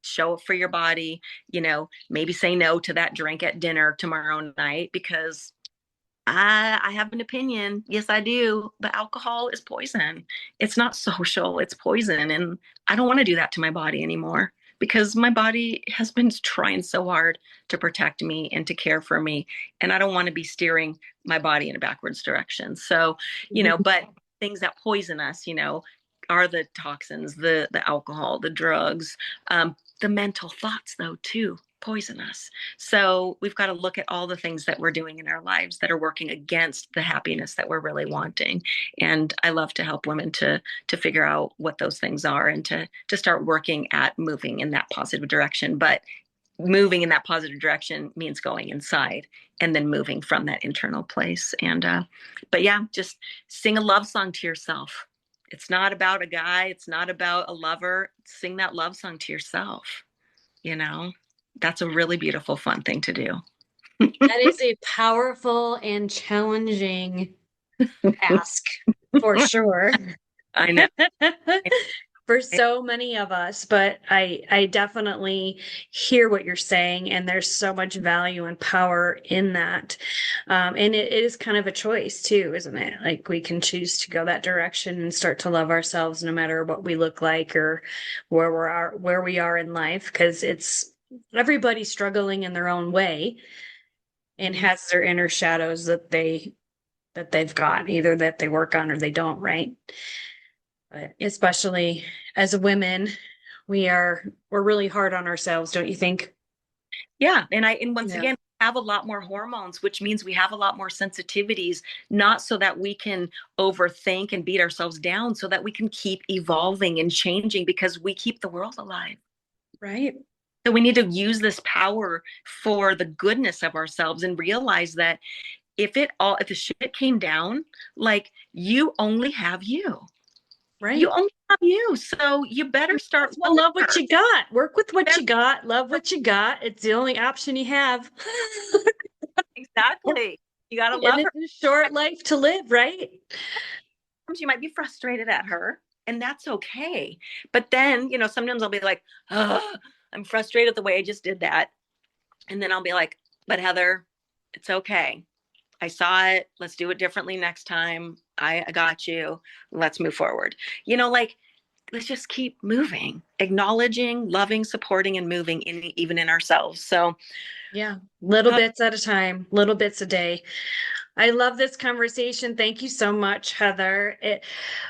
show up for your body, maybe say no to that drink at dinner tomorrow night because I have an opinion. Yes, I do. But alcohol is poison. It's not social, it's poison. And I don't want to do that to my body anymore because my body has been trying so hard to protect me and to care for me. And I don't want to be steering my body in a backwards direction. So, but things that poison us, are the toxins, the alcohol, the drugs, the mental thoughts, though, too poison us. So we've got to look at all the things that we're doing in our lives that are working against the happiness that we're really wanting. And I love to help women to figure out what those things are and to start working at moving in that positive direction. But moving in that positive direction means going inside and then moving from that internal place. And but yeah, just sing a love song to yourself. It's not about a guy, it's not about a lover. Sing that love song to yourself. You know, that's a really beautiful, fun thing to do. That is a powerful and challenging ask for sure. I know. For so many of us, but I definitely hear what you're saying, and there's so much value and power in that. And it is kind of a choice too, isn't it? Like we can choose to go that direction and start to love ourselves no matter what we look like or where we are in life, because it's everybody struggling in their own way and has their inner shadows that they've got, either that they work on or they don't, right? But especially as women, we're really hard on ourselves, don't you think? Yeah. And once Yeah. again, we have a lot more hormones, which means we have a lot more sensitivities, not so that we can overthink and beat ourselves down, so that we can keep evolving and changing, because we keep the world alive. Right. So we need to use this power for the goodness of ourselves and realize that if the shit came down, like, you only have you. You Right. only have you. So you better start Well, love what you got. Work with what better. you got. Love what you got. It's the only option you have. Exactly. You got to And love her. it's a short life to live, right? You might be frustrated at her, and that's okay. But then, sometimes I'll be like, oh, I'm frustrated the way I just did that. And then I'll be like, but Heather, it's okay. I saw it. Let's do it differently next time. I got you. Let's move forward. Like, let's just keep moving, acknowledging, loving, supporting, and moving even in ourselves. So Yeah. Little bits at a time, little bits a day. I love this conversation. Thank you so much, Heather.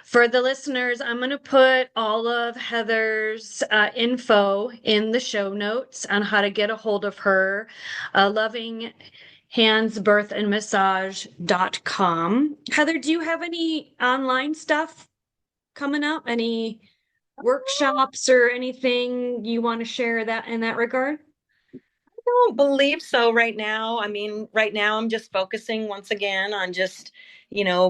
For the listeners, I'm going to put all of Heather's info in the show notes on how to get a hold of her. Loving Hands Birth and Massage.com. Heather, do you have any online stuff coming up? Any workshops or anything you want to share that in that regard? don't believe so right now. I mean, right now I'm just focusing once again on just,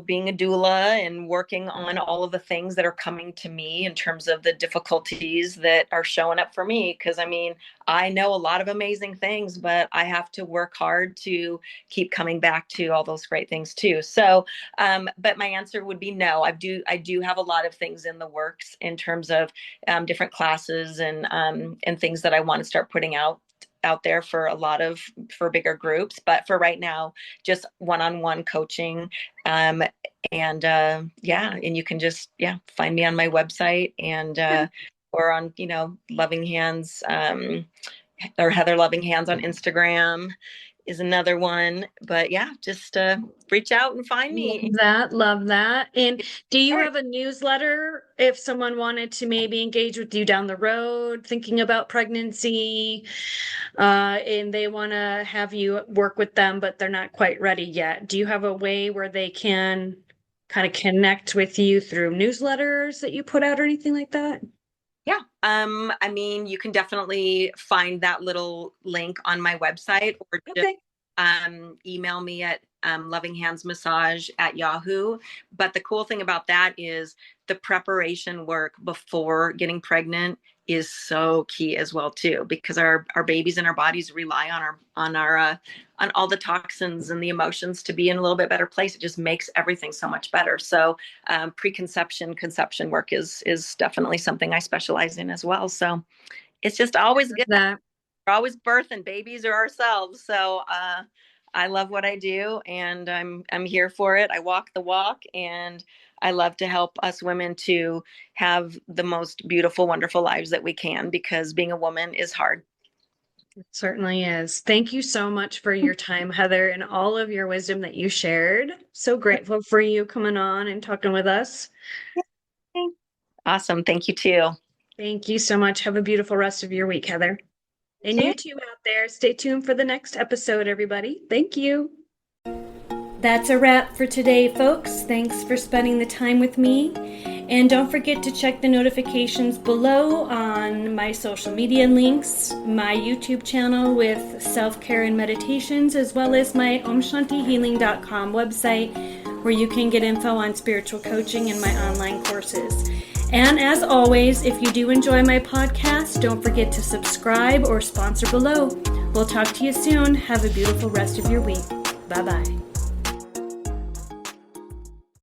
being a doula and working on all of the things that are coming to me in terms of the difficulties that are showing up for me. Because I mean, I know a lot of amazing things, but I have to work hard to keep coming back to all those great things too. So, but my answer would be no. I do have a lot of things in the works in terms of different classes and things that I want to start putting out there for bigger groups, but for right now, just one-on-one coaching. And you can just find me on my website and or on Loving Hands, or Heather Loving Hands on Instagram is another one. But just reach out and find me. Love that. Love that. And do you have a newsletter if someone wanted to maybe engage with you down the road, thinking about pregnancy, and they want to have you work with them, but they're not quite ready yet? Do you have a way where they can kind of connect with you through newsletters that you put out or anything like that? Yeah. I mean, you can definitely find that little link on my website, or just Okay. email me at lovinghandsmassage@yahoo. But the cool thing about that is the preparation work before getting pregnant is so key as well too, because our babies and our bodies rely on all the toxins and the emotions to be in a little bit better place. It just makes everything so much better. So conception work is definitely something I specialize in as well. So it's just always good. That. We're always birthing babies or ourselves. So I love what I do, and I'm here for it. I walk the walk, and I love to help us women to have the most beautiful, wonderful lives that we can, because being a woman is hard. It certainly is. Thank you so much for your time, Heather, and all of your wisdom that you shared. So grateful for you coming on and talking with us. Awesome. Thank you too. Thank you so much. Have a beautiful rest of your week, Heather. And you too out there, stay tuned for the next episode, everybody. Thank you. That's a wrap for today, folks. Thanks for spending the time with me. And don't forget to check the notifications below on my social media links, my YouTube channel with self-care and meditations, as well as my omshantihealing.com website, where you can get info on spiritual coaching and my online courses. And as always, if you do enjoy my podcast, don't forget to subscribe or sponsor below. We'll talk to you soon. Have a beautiful rest of your week. Bye-bye.